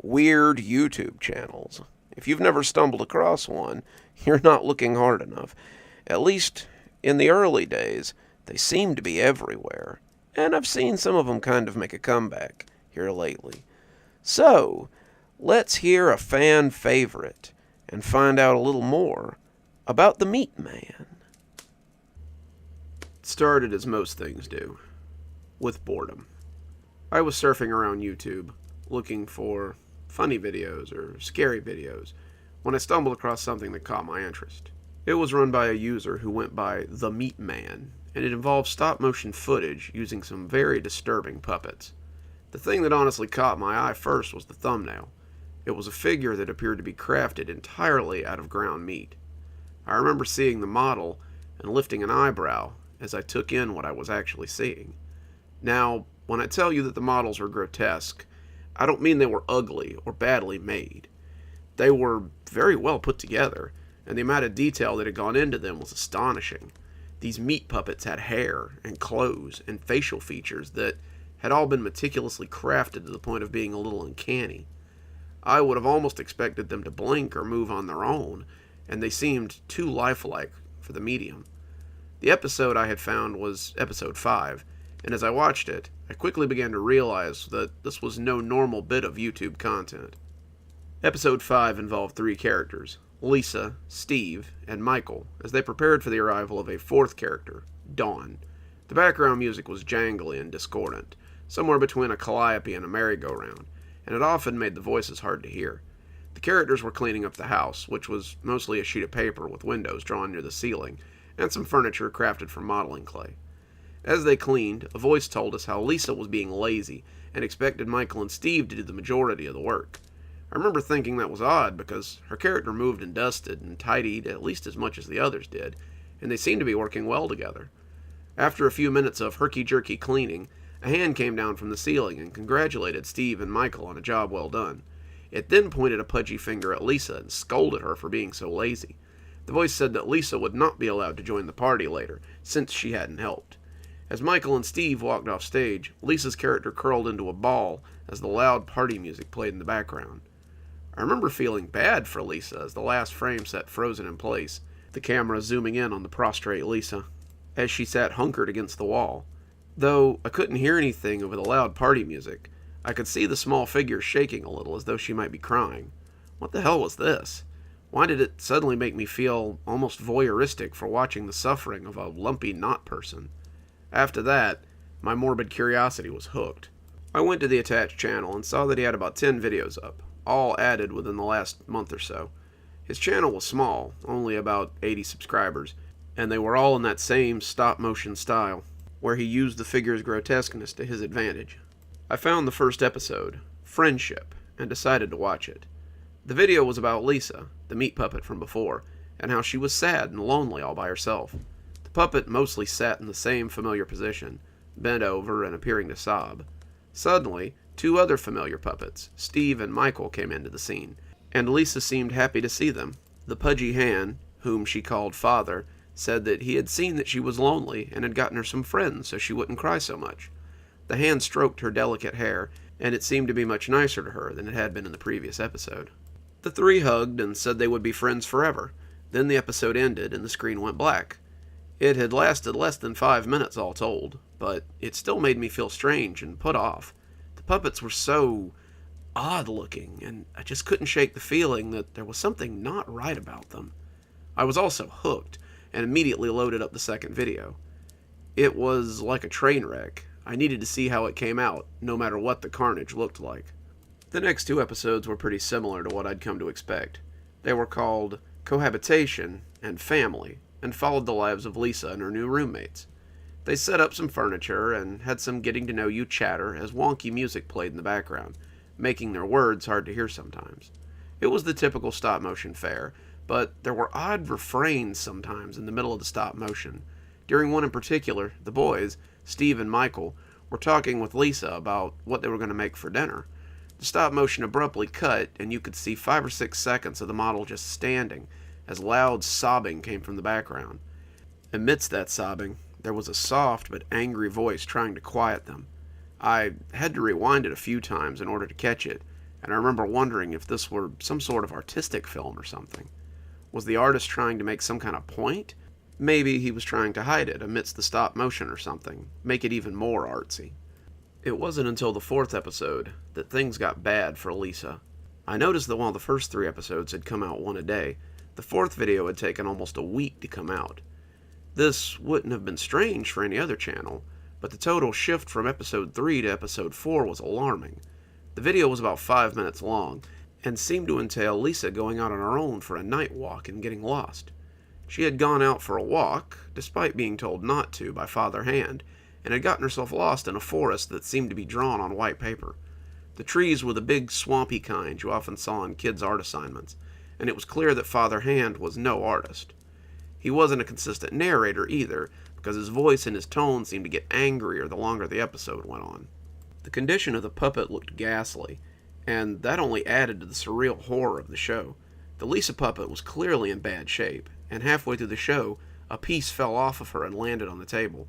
Weird YouTube channels. If you've never stumbled across one, you're not looking hard enough. At least in the early days, they seemed to be everywhere. And I've seen some of them kind of make a comeback here lately. So, let's hear a fan favorite and find out a little more about the Meat Man. It started as most things do, with boredom. I was surfing around YouTube, looking for funny videos or scary videos, when I stumbled across something that caught my interest. It was run by a user who went by The Meat Man, and it involved stop-motion footage using some very disturbing puppets. The thing that honestly caught my eye first was the thumbnail. It was a figure that appeared to be crafted entirely out of ground meat. I remember seeing the model and lifting an eyebrow as I took in what I was actually seeing. Now, when I tell you that the models were grotesque, I don't mean they were ugly or badly made. They were very well put together, and the amount of detail that had gone into them was astonishing. These meat puppets had hair and clothes and facial features that had all been meticulously crafted to the point of being a little uncanny. I would have almost expected them to blink or move on their own, and they seemed too lifelike for the medium. The episode I had found was episode 5, and as I watched it, I quickly began to realize that this was no normal bit of YouTube content. Episode 5 involved 3 characters, Lisa, Steve, and Michael, as they prepared for the arrival of a 4th character, Dawn. The background music was jangly and discordant, somewhere between a calliope and a merry-go-round, and it often made the voices hard to hear. The characters were cleaning up the house, which was mostly a sheet of paper with windows drawn near the ceiling, and some furniture crafted from modeling clay. As they cleaned, a voice told us how Lisa was being lazy and expected Michael and Steve to do the majority of the work. I remember thinking that was odd because her character moved and dusted and tidied at least as much as the others did, and they seemed to be working well together. After a few minutes of herky-jerky cleaning, a hand came down from the ceiling and congratulated Steve and Michael on a job well done. It then pointed a pudgy finger at Lisa and scolded her for being so lazy. The voice said that Lisa would not be allowed to join the party later, since she hadn't helped. As Michael and Steve walked off stage, Lisa's character curled into a ball as the loud party music played in the background. I remember feeling bad for Lisa as the last frame sat frozen in place, the camera zooming in on the prostrate Lisa, as she sat hunkered against the wall. Though I couldn't hear anything over the loud party music, I could see the small figure shaking a little as though she might be crying. What the hell was this? Why did it suddenly make me feel almost voyeuristic for watching the suffering of a lumpy knot person? After that, my morbid curiosity was hooked. I went to the attached channel and saw that he had about 10 videos up, all added within the last month or so. His channel was small, only about 80 subscribers, and they were all in that same stop-motion style, where he used the figure's grotesqueness to his advantage. I found the first episode, Friendship, and decided to watch it. The video was about Lisa, the meat puppet from before, and how she was sad and lonely all by herself. The puppet mostly sat in the same familiar position, bent over and appearing to sob. Suddenly, 2 other familiar puppets, Steve and Michael, came into the scene, and Lisa seemed happy to see them. The pudgy hand, whom she called Father, said that he had seen that she was lonely and had gotten her some friends so she wouldn't cry so much. The hand stroked her delicate hair, and it seemed to be much nicer to her than it had been in the previous episode. The 3 hugged and said they would be friends forever. Then the episode ended and the screen went black. It had lasted less than 5 minutes all told, but it still made me feel strange and put off. The puppets were so odd-looking, and I just couldn't shake the feeling that there was something not right about them. I was also hooked, and immediately loaded up the second video. It was like a train wreck. I needed to see how it came out, no matter what the carnage looked like. The next 2 episodes were pretty similar to what I'd come to expect. They were called Cohabitation and Family, and followed the lives of Lisa and her new roommates. They set up some furniture and had some getting-to-know-you chatter as wonky music played in the background, making their words hard to hear sometimes. It was the typical stop-motion fare, but there were odd refrains sometimes in the middle of the stop-motion. During one in particular, the boys, Steve and Michael, were talking with Lisa about what they were going to make for dinner. The stop-motion abruptly cut, and you could see 5 or 6 seconds of the model just standing, as loud sobbing came from the background. Amidst that sobbing, there was a soft but angry voice trying to quiet them. I had to rewind it a few times in order to catch it, and I remember wondering if this were some sort of artistic film or something. Was the artist trying to make some kind of point? Maybe he was trying to hide it amidst the stop motion or something, make it even more artsy. It wasn't until the 4th episode that things got bad for Lisa. I noticed that while the first 3 episodes had come out one a day, the 4th video had taken almost a week to come out. This wouldn't have been strange for any other channel, but the total shift from episode 3 to episode 4 was alarming. The video was about 5 minutes long, and seemed to entail Lisa going out on her own for a night walk and getting lost. She had gone out for a walk, despite being told not to by Father Hand, and had gotten herself lost in a forest that seemed to be drawn on white paper. The trees were the big swampy kind you often saw in kids' art assignments, and it was clear that Father Hand was no artist. He wasn't a consistent narrator either, because his voice and his tone seemed to get angrier the longer the episode went on. The condition of the puppet looked ghastly, and that only added to the surreal horror of the show. The Lisa puppet was clearly in bad shape, and halfway through the show, a piece fell off of her and landed on the table.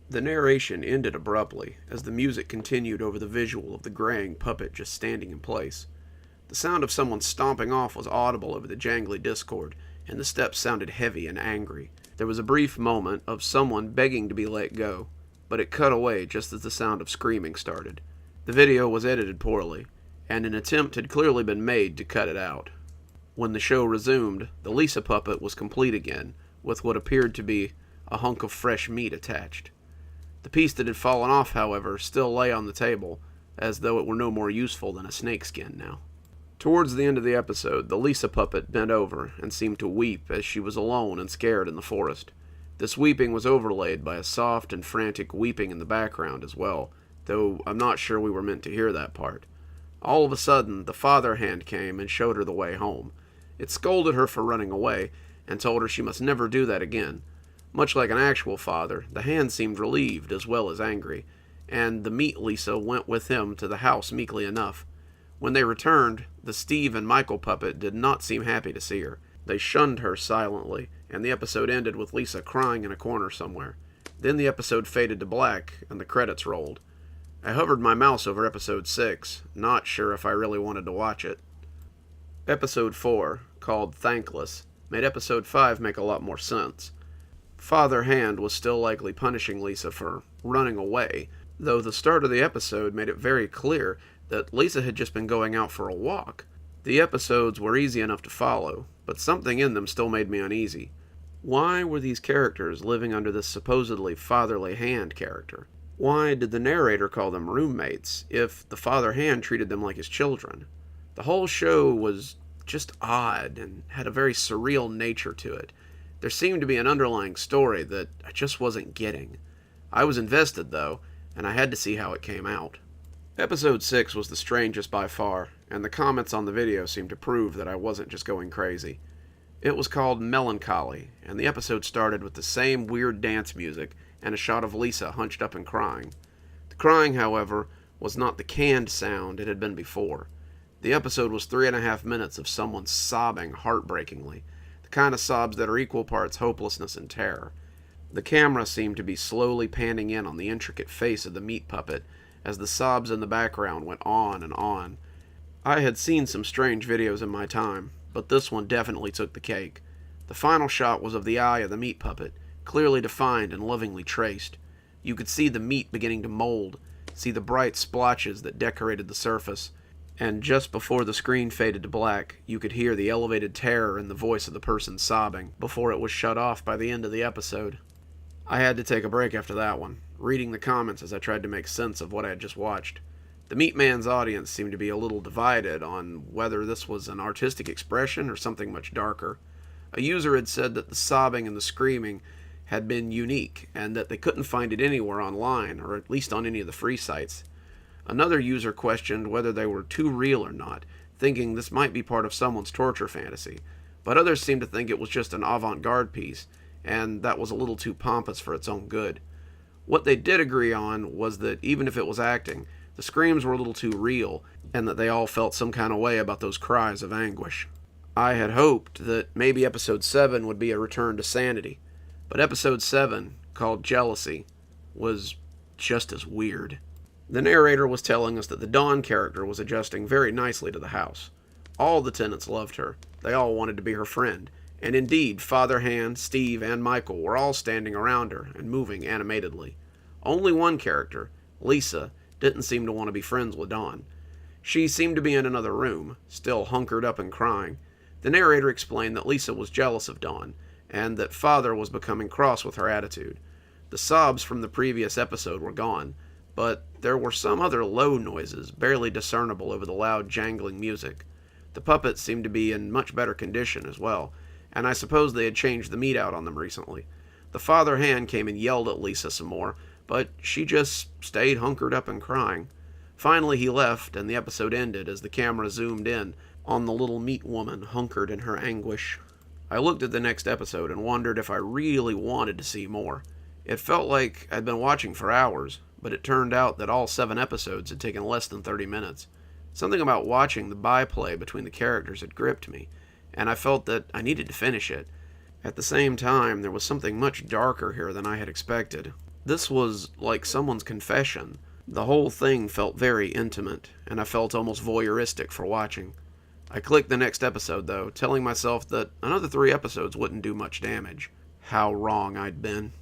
The narration ended abruptly, as the music continued over the visual of the graying puppet just standing in place. The sound of someone stomping off was audible over the jangly Discord, and the steps sounded heavy and angry. There was a brief moment of someone begging to be let go, but it cut away just as the sound of screaming started. The video was edited poorly, and an attempt had clearly been made to cut it out. When the show resumed, the Lisa puppet was complete again, with what appeared to be a hunk of fresh meat attached. The piece that had fallen off, however, still lay on the table, as though it were no more useful than a snakeskin now. Towards the end of the episode, the Lisa puppet bent over and seemed to weep as she was alone and scared in the forest. This weeping was overlaid by a soft and frantic weeping in the background as well, though I'm not sure we were meant to hear that part. All of a sudden, the father hand came and showed her the way home. It scolded her for running away, and told her she must never do that again. Much like an actual father, the hand seemed relieved as well as angry, and the meat Lisa went with him to the house meekly enough. When they returned, the Steve and Michael puppet did not seem happy to see her. They shunned her silently, and the episode ended with Lisa crying in a corner somewhere. Then the episode faded to black, and the credits rolled. I hovered my mouse over episode 6, not sure if I really wanted to watch it. Episode 4, called Thankless, made episode 5 make a lot more sense. Father Hand was still likely punishing Lisa for running away, though the start of the episode made it very clear that Lisa had just been going out for a walk. The episodes were easy enough to follow, but something in them still made me uneasy. Why were these characters living under this supposedly fatherly Hand character? Why did the narrator call them roommates if the father Hand treated them like his children? The whole show was just odd and had a very surreal nature to it. There seemed to be an underlying story that I just wasn't getting. I was invested, though, and I had to see how it came out. Episode 6 was the strangest by far, and the comments on the video seemed to prove that I wasn't just going crazy. It was called Melancholy, and the episode started with the same weird dance music and a shot of Lisa hunched up and crying. The crying, however, was not the canned sound it had been before. The episode was 3.5 minutes of someone sobbing heartbreakingly, the kind of sobs that are equal parts hopelessness and terror. The camera seemed to be slowly panning in on the intricate face of the meat puppet as the sobs in the background went on and on. I had seen some strange videos in my time, but this one definitely took the cake. The final shot was of the eye of the meat puppet, clearly defined and lovingly traced. You could see the meat beginning to mold, see the bright splotches that decorated the surface, and just before the screen faded to black, you could hear the elevated terror in the voice of the person sobbing, before it was shut off by the end of the episode. I had to take a break after that one, reading the comments as I tried to make sense of what I had just watched. The Meat Man's audience seemed to be a little divided on whether this was an artistic expression or something much darker. A user had said that the sobbing and the screaming had been unique, and that they couldn't find it anywhere online, or at least on any of the free sites. Another user questioned whether they were too real or not, thinking this might be part of someone's torture fantasy, but others seemed to think it was just an avant-garde piece, and that was a little too pompous for its own good. What they did agree on was that even if it was acting, the screams were a little too real, and that they all felt some kind of way about those cries of anguish. I had hoped that maybe episode 7 would be a return to sanity, but episode 7, called Jealousy, was just as weird. The narrator was telling us that the Dawn character was adjusting very nicely to the house. All the tenants loved her. They all wanted to be her friend. And indeed, Father Hand, Steve, and Michael were all standing around her and moving animatedly. Only one character, Lisa, didn't seem to want to be friends with Dawn. She seemed to be in another room, still hunkered up and crying. The narrator explained that Lisa was jealous of Dawn, and that Father was becoming cross with her attitude. The sobs from the previous episode were gone, but there were some other low noises, barely discernible over the loud jangling music. The puppets seemed to be in much better condition as well, and I suppose they had changed the meat out on them recently. The Father Hand came and yelled at Lisa some more, but she just stayed hunkered up and crying. Finally he left, and the episode ended as the camera zoomed in on the little meat woman hunkered in her anguish. I looked at the next episode and wondered if I really wanted to see more. It felt like I'd been watching for hours, but it turned out that all 7 episodes had taken less than 30 minutes. Something about watching the byplay between the characters had gripped me, and I felt that I needed to finish it. At the same time, there was something much darker here than I had expected. This was like someone's confession. The whole thing felt very intimate, and I felt almost voyeuristic for watching. I clicked the next episode, though, telling myself that another 3 episodes wouldn't do much damage. How wrong I'd been.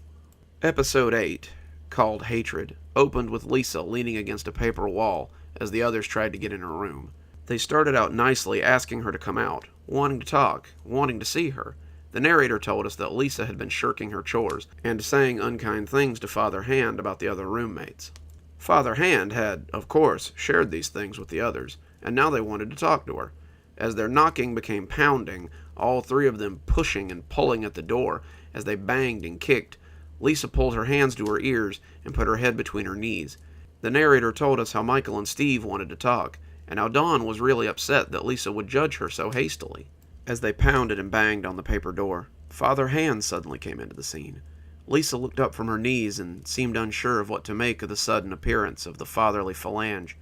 Episode 8, called Hatred, opened with Lisa leaning against a paper wall as the others tried to get in her room. They started out nicely asking her to come out, wanting to talk, wanting to see her. The narrator told us that Lisa had been shirking her chores and saying unkind things to Father Hand about the other roommates. Father Hand had, of course, shared these things with the others, and now they wanted to talk to her. As their knocking became pounding, all 3 of them pushing and pulling at the door as they banged and kicked, Lisa pulled her hands to her ears and put her head between her knees. The narrator told us how Michael and Steve wanted to talk, and how Dawn was really upset that Lisa would judge her so hastily. As they pounded and banged on the paper door, Father Hand suddenly came into the scene. Lisa looked up from her knees and seemed unsure of what to make of the sudden appearance of the fatherly phalange.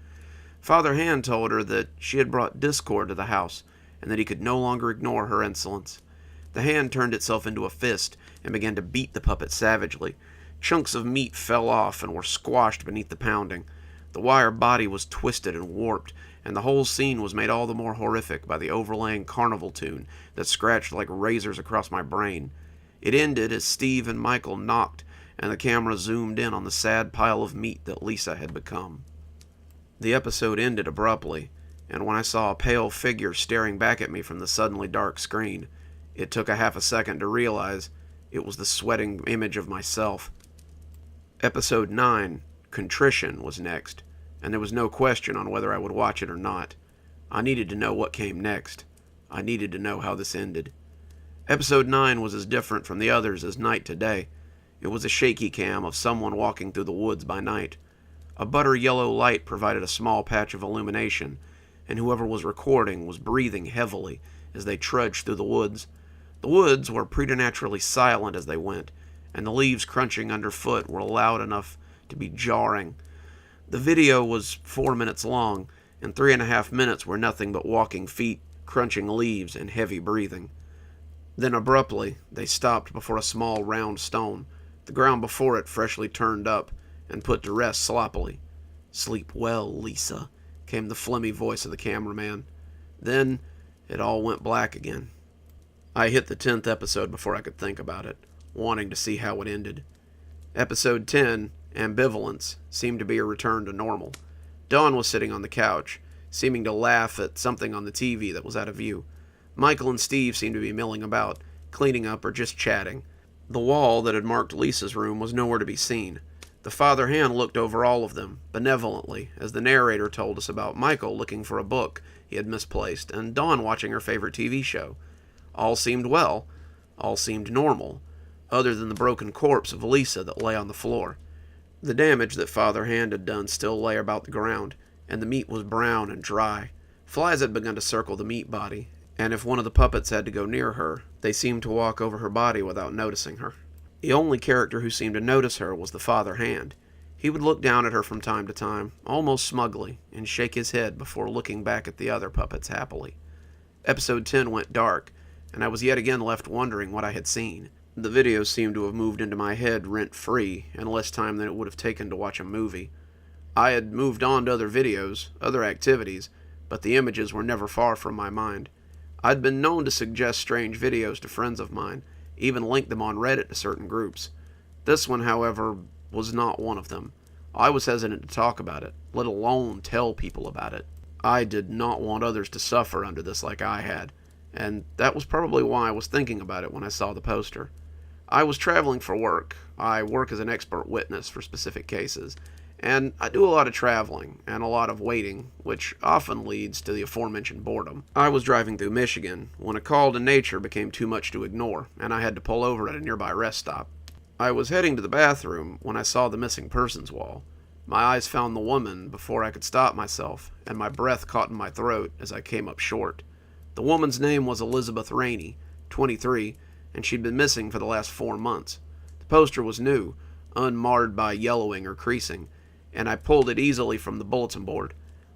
Father Hand told her that she had brought discord to the house, and that he could no longer ignore her insolence. The hand turned itself into a fist and began to beat the puppet savagely. Chunks of meat fell off and were squashed beneath the pounding. The wire body was twisted and warped, and the whole scene was made all the more horrific by the overlaying carnival tune that scratched like razors across my brain. It ended as Steve and Michael knocked, and the camera zoomed in on the sad pile of meat that Lisa had become. The episode ended abruptly, and when I saw a pale figure staring back at me from the suddenly dark screen, it took a half a second to realize it was the sweating image of myself. Episode 9, Contrition, was next, and there was no question on whether I would watch it or not. I needed to know what came next. I needed to know how this ended. Episode 9 was as different from the others as night to day. It was a shaky cam of someone walking through the woods by night. A butter-yellow light provided a small patch of illumination, and whoever was recording was breathing heavily as they trudged through the woods. The woods were preternaturally silent as they went, and the leaves crunching underfoot were loud enough to be jarring. The video was 4 minutes long, and 3.5 minutes were nothing but walking feet, crunching leaves, and heavy breathing. Then abruptly, they stopped before a small round stone, the ground before it freshly turned up and put to rest sloppily. "Sleep well, Lisa," came the phlegmy voice of the cameraman. Then it all went black again. I hit the 10th episode before I could think about it, wanting to see how it ended. Episode 10, Ambivalence, seemed to be a return to normal. Dawn was sitting on the couch, seeming to laugh at something on the TV that was out of view. Michael and Steve seemed to be milling about, cleaning up or just chatting. The wall that had marked Lisa's room was nowhere to be seen. The father hand looked over all of them, benevolently, as the narrator told us about Michael looking for a book he had misplaced, and Dawn watching her favorite TV show. All seemed well. All seemed normal, other than the broken corpse of Lisa that lay on the floor. The damage that Father Hand had done still lay about the ground, and the meat was brown and dry. Flies had begun to circle the meat body, and if one of the puppets had to go near her, they seemed to walk over her body without noticing her. The only character who seemed to notice her was the Father Hand. He would look down at her from time to time, almost smugly, and shake his head before looking back at the other puppets happily. Episode 10 went dark, and I was yet again left wondering what I had seen. The video seemed to have moved into my head rent-free, in less time than it would have taken to watch a movie. I had moved on to other videos, other activities, but the images were never far from my mind. I'd been known to suggest strange videos to friends of mine, even link them on Reddit to certain groups. This one, however, was not one of them. I was hesitant to talk about it, let alone tell people about it. I did not want others to suffer under this like I had, and that was probably why I was thinking about it when I saw the poster. I was traveling for work. I work as an expert witness for specific cases, and I do a lot of traveling and a lot of waiting, which often leads to the aforementioned boredom. I was driving through Michigan when a call to nature became too much to ignore, and I had to pull over at a nearby rest stop. I was heading to the bathroom when I saw the missing persons wall. My eyes found the woman before I could stop myself, and my breath caught in my throat as I came up short. The woman's name was Elizabeth Rainey, 23, and she'd been missing for the last 4 months. The poster was new, unmarred by yellowing or creasing, and I pulled it easily from the bulletin board.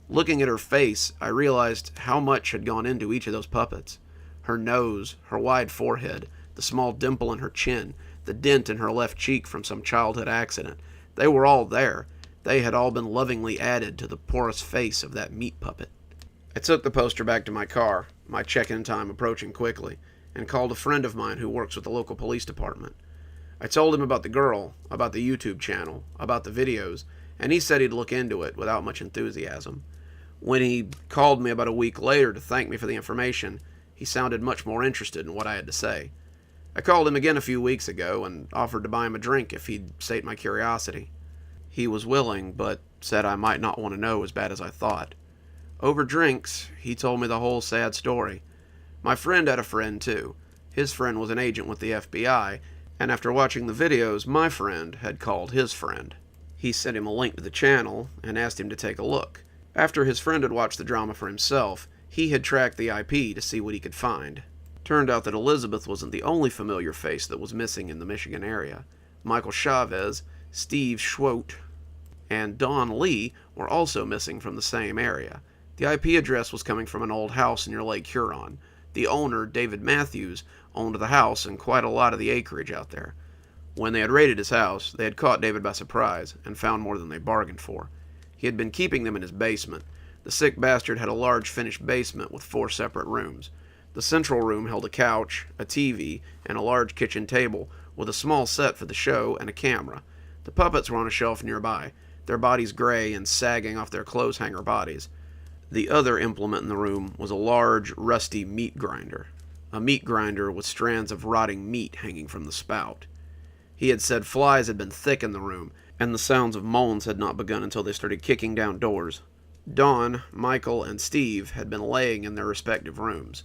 Looking at her face, I realized how much had gone into each of those puppets. Her nose, her wide forehead, the small dimple in her chin, the dent in her left cheek from some childhood accident. They were all there. They had all been lovingly added to the porous face of that meat puppet. I took the poster back to my car, my check-in time approaching quickly, and called a friend of mine who works with the local police department. I told him about the girl, about the YouTube channel, about the videos, and he said he'd look into it without much enthusiasm. When he called me about a week later to thank me for the information, he sounded much more interested in what I had to say. I called him again a few weeks ago and offered to buy him a drink if he'd sate my curiosity. He was willing, but said I might not want to know as bad as I thought. Over drinks, he told me the whole sad story. My friend had a friend too. His friend was an agent with the FBI, and after watching the videos, my friend had called his friend. He sent him a link to the channel and asked him to take a look. After his friend had watched the drama for himself, he had tracked the IP to see what he could find. Turned out that Elizabeth wasn't the only familiar face that was missing in the Michigan area. Michael Chavez, Steve Schwote, and Don Lee were also missing from the same area. The IP address was coming from an old house near Lake Huron. The owner, David Matthews, owned the house and quite a lot of the acreage out there. When they had raided his house, they had caught David by surprise and found more than they bargained for. He had been keeping them in his basement. The sick bastard had a large finished basement with 4 separate rooms. The central room held a couch, a TV, and a large kitchen table with a small set for the show and a camera. The puppets were on a shelf nearby, their bodies gray and sagging off their clothes hanger bodies. The other implement in the room was a large, rusty meat grinder. A meat grinder with strands of rotting meat hanging from the spout. He had said flies had been thick in the room, and the sounds of moans had not begun until they started kicking down doors. Dawn, Michael, and Steve had been laying in their respective rooms.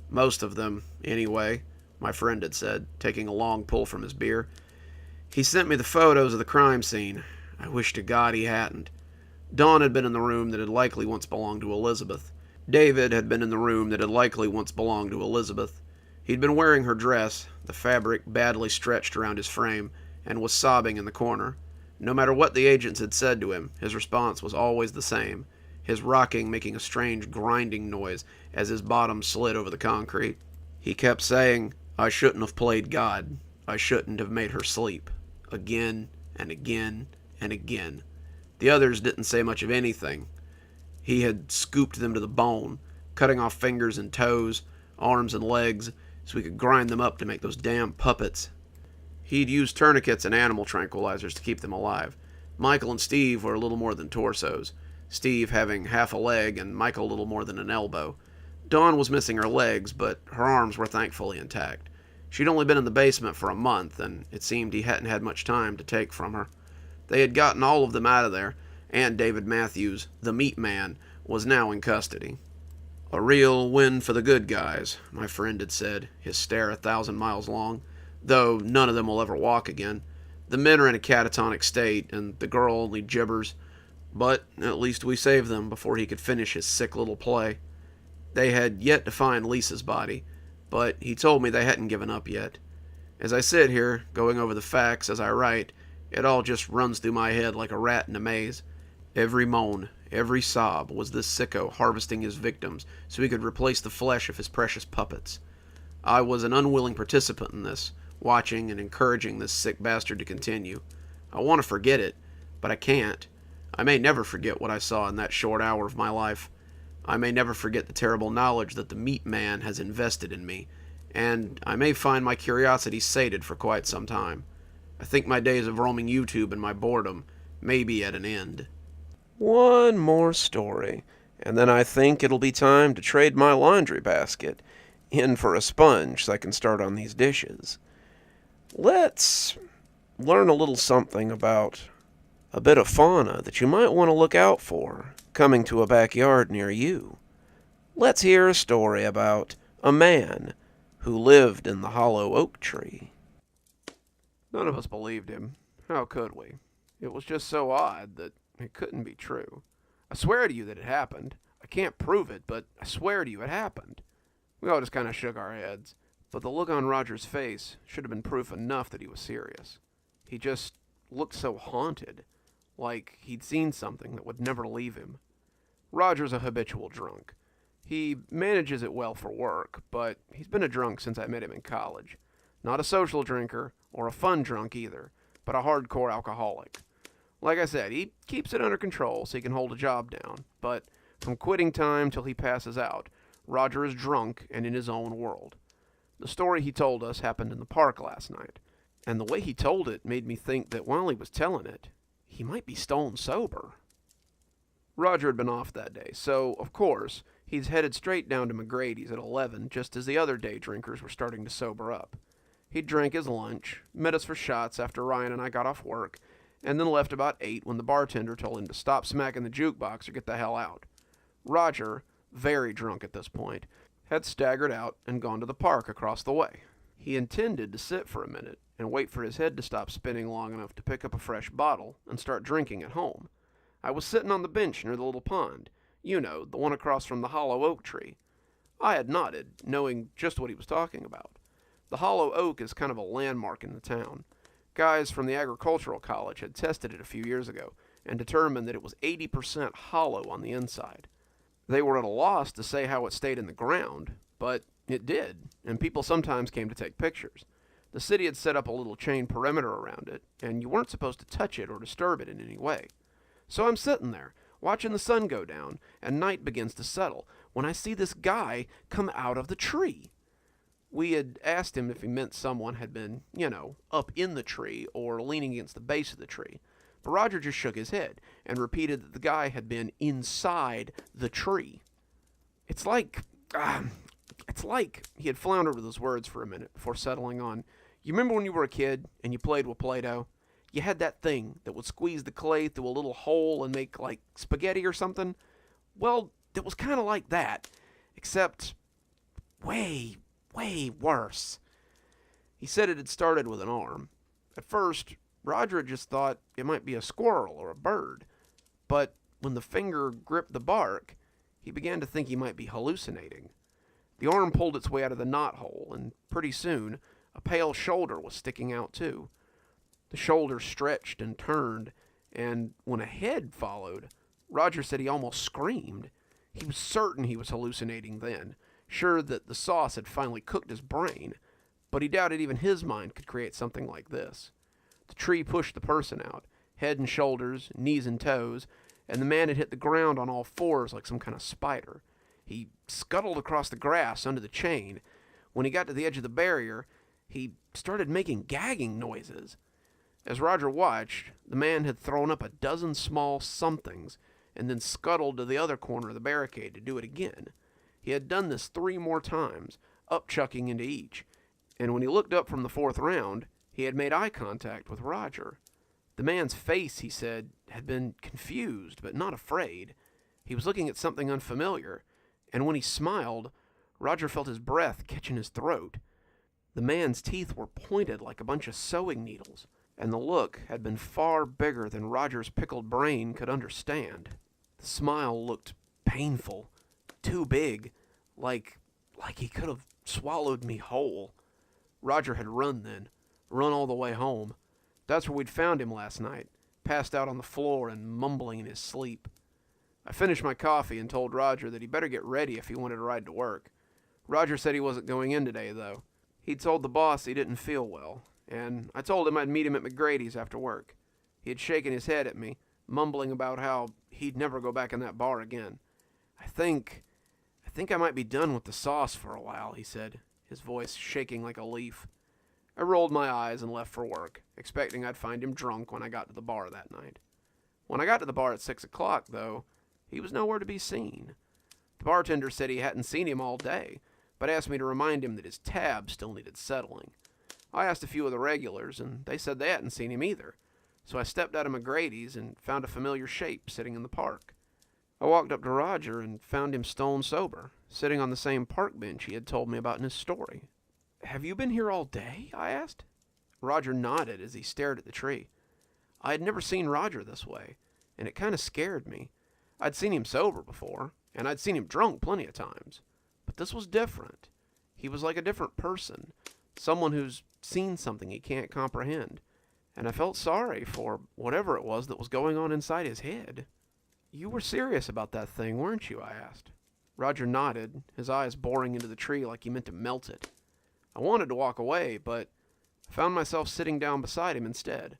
Most of them, anyway, my friend had said, taking a long pull from his beer. He sent me the photos of the crime scene. I wish to God he hadn't. Dawn had been in the room that had likely once belonged to Elizabeth. David had been in the room that had likely once belonged to Elizabeth. He'd been wearing her dress, the fabric badly stretched around his frame, and was sobbing in the corner. No matter what the agents had said to him, his response was always the same, his rocking making a strange grinding noise as his bottom slid over the concrete. He kept saying, "I shouldn't have played God. I shouldn't have made her sleep." Again and again and again. The others didn't say much of anything. He had scooped them to the bone, cutting off fingers and toes, arms and legs, so he could grind them up to make those damn puppets. He'd used tourniquets and animal tranquilizers to keep them alive. Michael and Steve were a little more than torsos, Steve having half a leg and Michael a little more than an elbow. Dawn was missing her legs, but her arms were thankfully intact. She'd only been in the basement for a month, and it seemed he hadn't had much time to take from her. They had gotten all of them out of there, and David Matthews, the meat man, was now in custody. "A real win for the good guys," my friend had said, his stare 1,000 miles long, though none of them will ever walk again. The men are in a catatonic state, and the girl only gibbers. But at least we saved them before he could finish his sick little play. They had yet to find Lisa's body, but he told me they hadn't given up yet. As I sit here, going over the facts as I write, it all just runs through my head like a rat in a maze. Every moan, every sob was this sicko harvesting his victims so he could replace the flesh of his precious puppets. I was an unwilling participant in this, watching and encouraging this sick bastard to continue. I want to forget it, but I can't. I may never forget what I saw in that short hour of my life. I may never forget the terrible knowledge that the meat man has invested in me, and I may find my curiosity sated for quite some time. I think my days of roaming YouTube in my boredom may be at an end. One more story, and then I think it'll be time to trade my laundry basket in for a sponge so I can start on these dishes. Let's learn a little something about a bit of fauna that you might want to look out for coming to a backyard near you. Let's hear a story about a man who lived in the hollow oak tree. None of us believed him. How could we? It was just so odd that it couldn't be true. I swear to you that it happened. I can't prove it, but I swear to you it happened. We all just kind of shook our heads, but the look on Roger's face should have been proof enough that he was serious. He just looked so haunted, like he'd seen something that would never leave him. Roger's a habitual drunk. He manages it well for work, but he's been a drunk since I met him in college. Not a social drinker, or a fun drunk either, but a hardcore alcoholic. Like I said, he keeps it under control so he can hold a job down, but From quitting time till he passes out, Roger is drunk and in his own world. The story he told us happened in the park last night, and the way he told it made me think that while he was telling it, he might be stone sober. Roger had been off that day, so, of course, he's headed straight down to McGrady's at 11, just as the other day drinkers were starting to sober up. He drank his lunch, met us for shots after Ryan and I got off work, and then left about 8 when the bartender told him to stop smacking the jukebox or get the hell out. Roger, very drunk at this point, had staggered out and gone to the park across the way. He intended to sit for a minute and wait for his head to stop spinning long enough to pick up a fresh bottle and start drinking at home. I was sitting on the bench near the little pond, you know, the one across from the hollow oak tree. I had nodded, knowing just what he was talking about. The hollow oak is kind of a landmark in the town. Guys from the agricultural college had tested it a few years ago and determined that it was 80% hollow on the inside. They were at a loss to say how it stayed in the ground, but it did, and people sometimes came to take pictures. The city had set up a little chain perimeter around it, and you weren't supposed to touch it or disturb it in any way. So I'm sitting there, watching the sun go down, and night begins to settle, when I see this guy come out of the tree. We had asked him if he meant someone had been, up in the tree or leaning against the base of the tree. But Roger just shook his head and repeated that the guy had been inside the tree. It's like he had floundered with his words for a minute before settling on, you remember when you were a kid and you played with Play-Doh? You had that thing that would squeeze the clay through a little hole and make, like, spaghetti or something? Well, it was kind of like that, except way worse. He said it had started with an arm. At first, Roger had just thought it might be a squirrel or a bird, but when the finger gripped the bark, he began to think he might be hallucinating. The arm pulled its way out of the knothole, and pretty soon, a pale shoulder was sticking out too. The shoulder stretched and turned, and when a head followed, Roger said he almost screamed. He was certain he was hallucinating then, sure that the sauce had finally cooked his brain, but he doubted even his mind could create something like this. The tree pushed the person out, head and shoulders, knees and toes, and the man had hit the ground on all fours like some kind of spider. He scuttled across the grass under the chain. When he got to the edge of the barrier, he started making gagging noises. As Roger watched, the man had thrown up a dozen small somethings and then scuttled to the other corner of the barricade to do it again. He had done this 3 more times, upchucking into each, and when he looked up from the 4th round, he had made eye contact with Roger. The man's face, he said, had been confused, but not afraid. He was looking at something unfamiliar, and when he smiled, Roger felt his breath catch in his throat. The man's teeth were pointed like a bunch of sewing needles, and the look had been far bigger than Roger's pickled brain could understand. The smile looked painful, too big, like he could have swallowed me whole. Roger had run then, run all the way home. That's where we'd found him last night, passed out on the floor and mumbling in his sleep. I finished my coffee and told Roger that he better get ready if he wanted to ride to work. Roger said he wasn't going in today, though. He'd told the boss he didn't feel well, and I told him I'd meet him at McGrady's after work. He had shaken his head at me, mumbling about how he'd never go back in that bar again. I think I might be done with the sauce for a while, he said, his voice shaking like a leaf. I rolled my eyes and left for work, expecting I'd find him drunk when I got to the bar that night. When I got to the bar at 6 o'clock, though, he was nowhere to be seen. The bartender said he hadn't seen him all day, but asked me to remind him that his tab still needed settling. I asked a few of the regulars, and they said they hadn't seen him either, so I stepped out of McGrady's and found a familiar shape sitting in the park. I walked up to Roger and found him stone sober, sitting on the same park bench he had told me about in his story. "Have you been here all day?" I asked. Roger nodded as he stared at the tree. I had never seen Roger this way, and it kind of scared me. I'd seen him sober before, and I'd seen him drunk plenty of times. But this was different. He was like a different person, someone who's seen something he can't comprehend, and I felt sorry for whatever it was that was going on inside his head. "You were serious about that thing, weren't you?" I asked. Roger nodded, his eyes boring into the tree like he meant to melt it. I wanted to walk away, but I found myself sitting down beside him instead.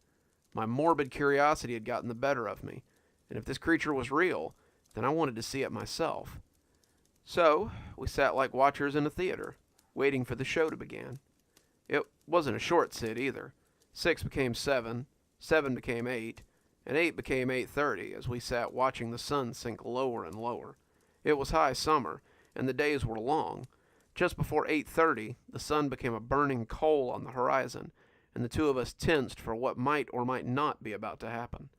My morbid curiosity had gotten the better of me, and if this creature was real, and I wanted to see it myself. So, we sat like watchers in a theater, waiting for the show to begin. It wasn't a short sit either. 6 became 7, 7 became 8, and 8 became 8:30 as we sat watching the sun sink lower and lower. It was high summer, and the days were long. Just before 8:30, the sun became a burning coal on the horizon, and the two of us tensed for what might or might not be about to happen.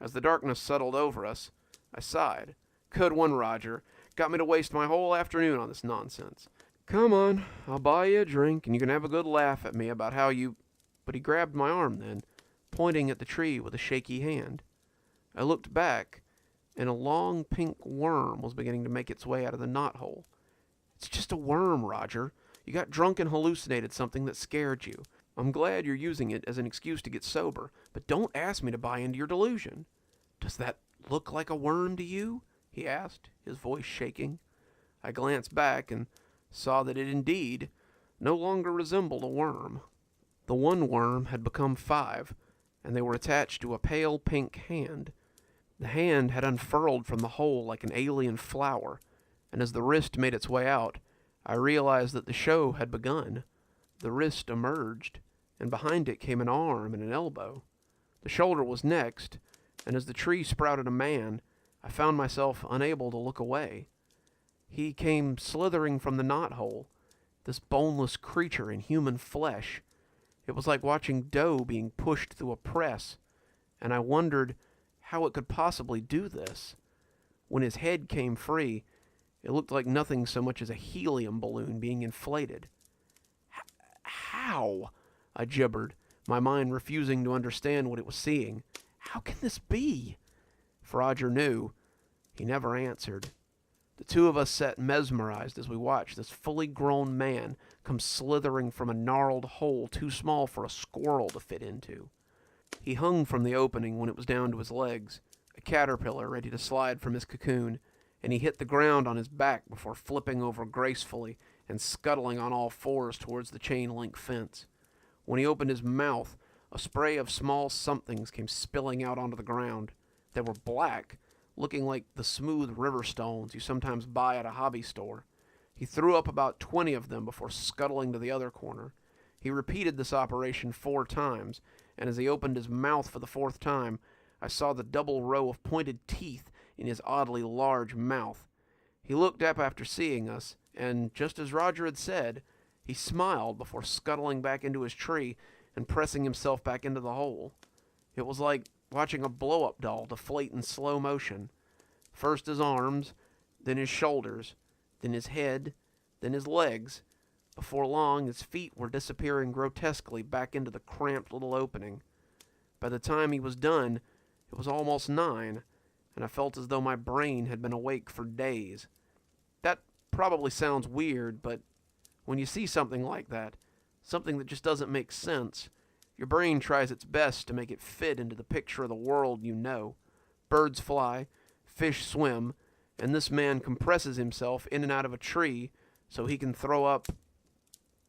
As the darkness settled over us, I sighed. Good one, Roger. Got me to waste my whole afternoon on this nonsense. Come on, I'll buy you a drink, and you can have a good laugh at me about how you... But he grabbed my arm then, pointing at the tree with a shaky hand. I looked back, and a long pink worm was beginning to make its way out of the knothole. It's just a worm, Roger. You got drunk and hallucinated something that scared you. I'm glad you're using it as an excuse to get sober, but don't ask me to buy into your delusion. Does that look like a worm to you? He asked, his voice shaking. I glanced back and saw that it indeed no longer resembled a worm. The one worm had become 5, and they were attached to a pale pink hand. The hand had unfurled from the hole like an alien flower, and as the wrist made its way out, I realized that the show had begun. The wrist emerged, and behind it came an arm and an elbow. The shoulder was next, and as the tree sprouted a man, I found myself unable to look away. He came slithering from the knothole, this boneless creature in human flesh. It was like watching dough being pushed through a press, and I wondered how it could possibly do this. When his head came free, it looked like nothing so much as a helium balloon being inflated. How? I gibbered, my mind refusing to understand what it was seeing. How can this be? If Roger knew, he never answered. The two of us sat mesmerized as we watched this fully grown man come slithering from a gnarled hole too small for a squirrel to fit into. He hung from the opening when it was down to his legs, a caterpillar ready to slide from his cocoon, and he hit the ground on his back before flipping over gracefully and scuttling on all fours towards the chain-link fence. When he opened his mouth, a spray of small somethings came spilling out onto the ground. They were black, looking like the smooth river stones you sometimes buy at a hobby store. He threw up about 20 of them before scuttling to the other corner. He repeated this operation 4 times, and as he opened his mouth for the 4th time, I saw the double row of pointed teeth in his oddly large mouth. He looked up after seeing us, and just as Roger had said, he smiled before scuttling back into his tree and pressing himself back into the hole. It was like watching a blow-up doll deflate in slow motion. First his arms, then his shoulders, then his head, then his legs. Before long, his feet were disappearing grotesquely back into the cramped little opening. By the time he was done, it was almost 9, and I felt as though my brain had been awake for days. That probably sounds weird, but when you see something like that, something that just doesn't make sense, your brain tries its best to make it fit into the picture of the world you know. Birds fly, fish swim, and this man compresses himself in and out of a tree so he can throw up.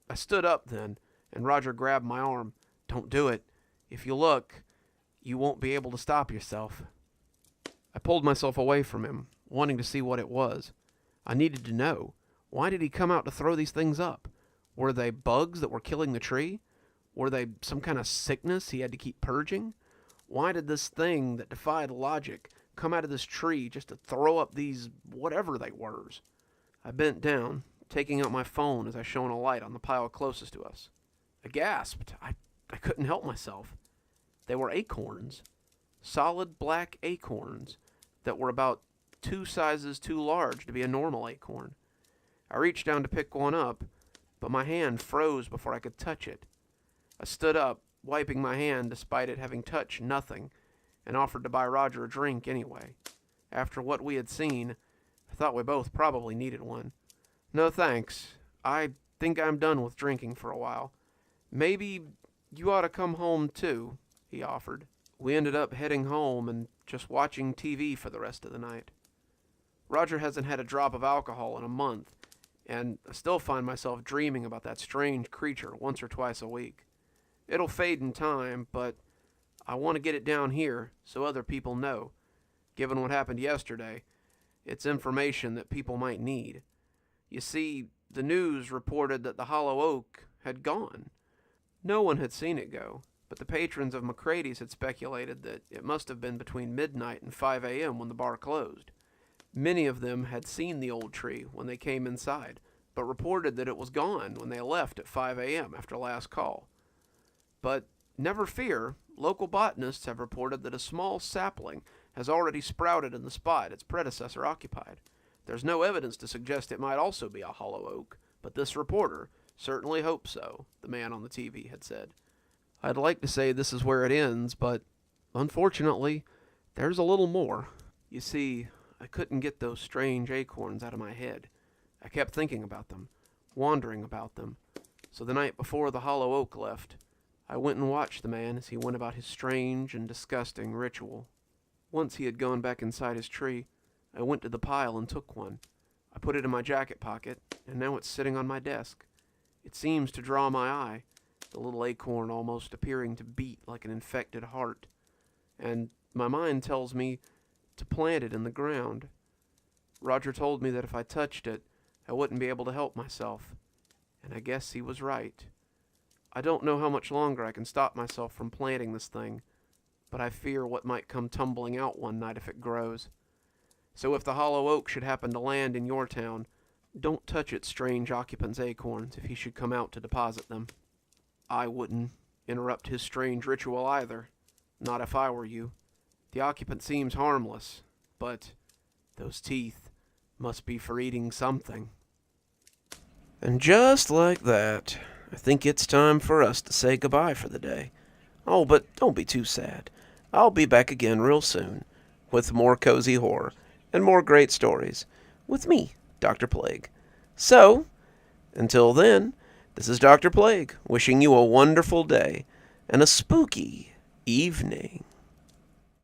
I stood up then, and Roger grabbed my arm. Don't do it. If you look, you won't be able to stop yourself. I pulled myself away from him, wanting to see what it was. I needed to know. Why did he come out to throw these things up? Were they bugs that were killing the tree? Were they some kind of sickness he had to keep purging? Why did this thing that defied logic come out of this tree just to throw up these whatever they were? I bent down, taking out my phone as I shone a light on the pile closest to us. I gasped. I couldn't help myself. They were acorns. Solid black acorns that were about 2 sizes too large to be a normal acorn. I reached down to pick one up, but my hand froze before I could touch it. I stood up, wiping my hand despite it having touched nothing, and offered to buy Roger a drink anyway. After what we had seen, I thought we both probably needed one. No thanks. I think I'm done with drinking for a while. Maybe you ought to come home too, he offered. We ended up heading home and just watching TV for the rest of the night. Roger hasn't had a drop of alcohol in a month, and I still find myself dreaming about that strange creature once or twice a week. It'll fade in time, but I want to get it down here so other people know. Given what happened yesterday, It's information that people might need. You see, the news reported that the Hollow Oak had gone. No one had seen it go, but the patrons of McCrady's had speculated that it must have been between midnight and 5 a.m. when the bar closed. Many of them had seen the old tree when they came inside, but reported that it was gone when they left at 5 a.m. after last call. But never fear, local botanists have reported that a small sapling has already sprouted in the spot its predecessor occupied. There's no evidence to suggest it might also be a hollow oak, but this reporter certainly hopes so, the man on the TV had said. I'd like to say this is where it ends, but unfortunately, there's a little more. You see, I couldn't get those strange acorns out of my head. I kept thinking about them, wondering about them. So the night before the hollow oak left, I went and watched the man as he went about his strange and disgusting ritual. Once he had gone back inside his tree, I went to the pile and took one. I put it in my jacket pocket, and now it's sitting on my desk. It seems to draw my eye, the little acorn almost appearing to beat like an infected heart. And my mind tells me to plant it in the ground. Roger told me that if I touched it, I wouldn't be able to help myself. And I guess he was right. I don't know how much longer I can stop myself from planting this thing, but I fear what might come tumbling out one night if it grows. So if the hollow oak should happen to land in your town, don't touch its strange occupant's acorns if he should come out to deposit them. I wouldn't interrupt his strange ritual either, not if I were you. The occupant seems harmless, but those teeth must be for eating something. And just like that, I think it's time for us to say goodbye for the day. Oh, but don't be too sad. I'll be back again real soon, with more cozy horror and more great stories, with me, Dr. Plague. So, until then, this is Dr. Plague, wishing you a wonderful day and a spooky evening.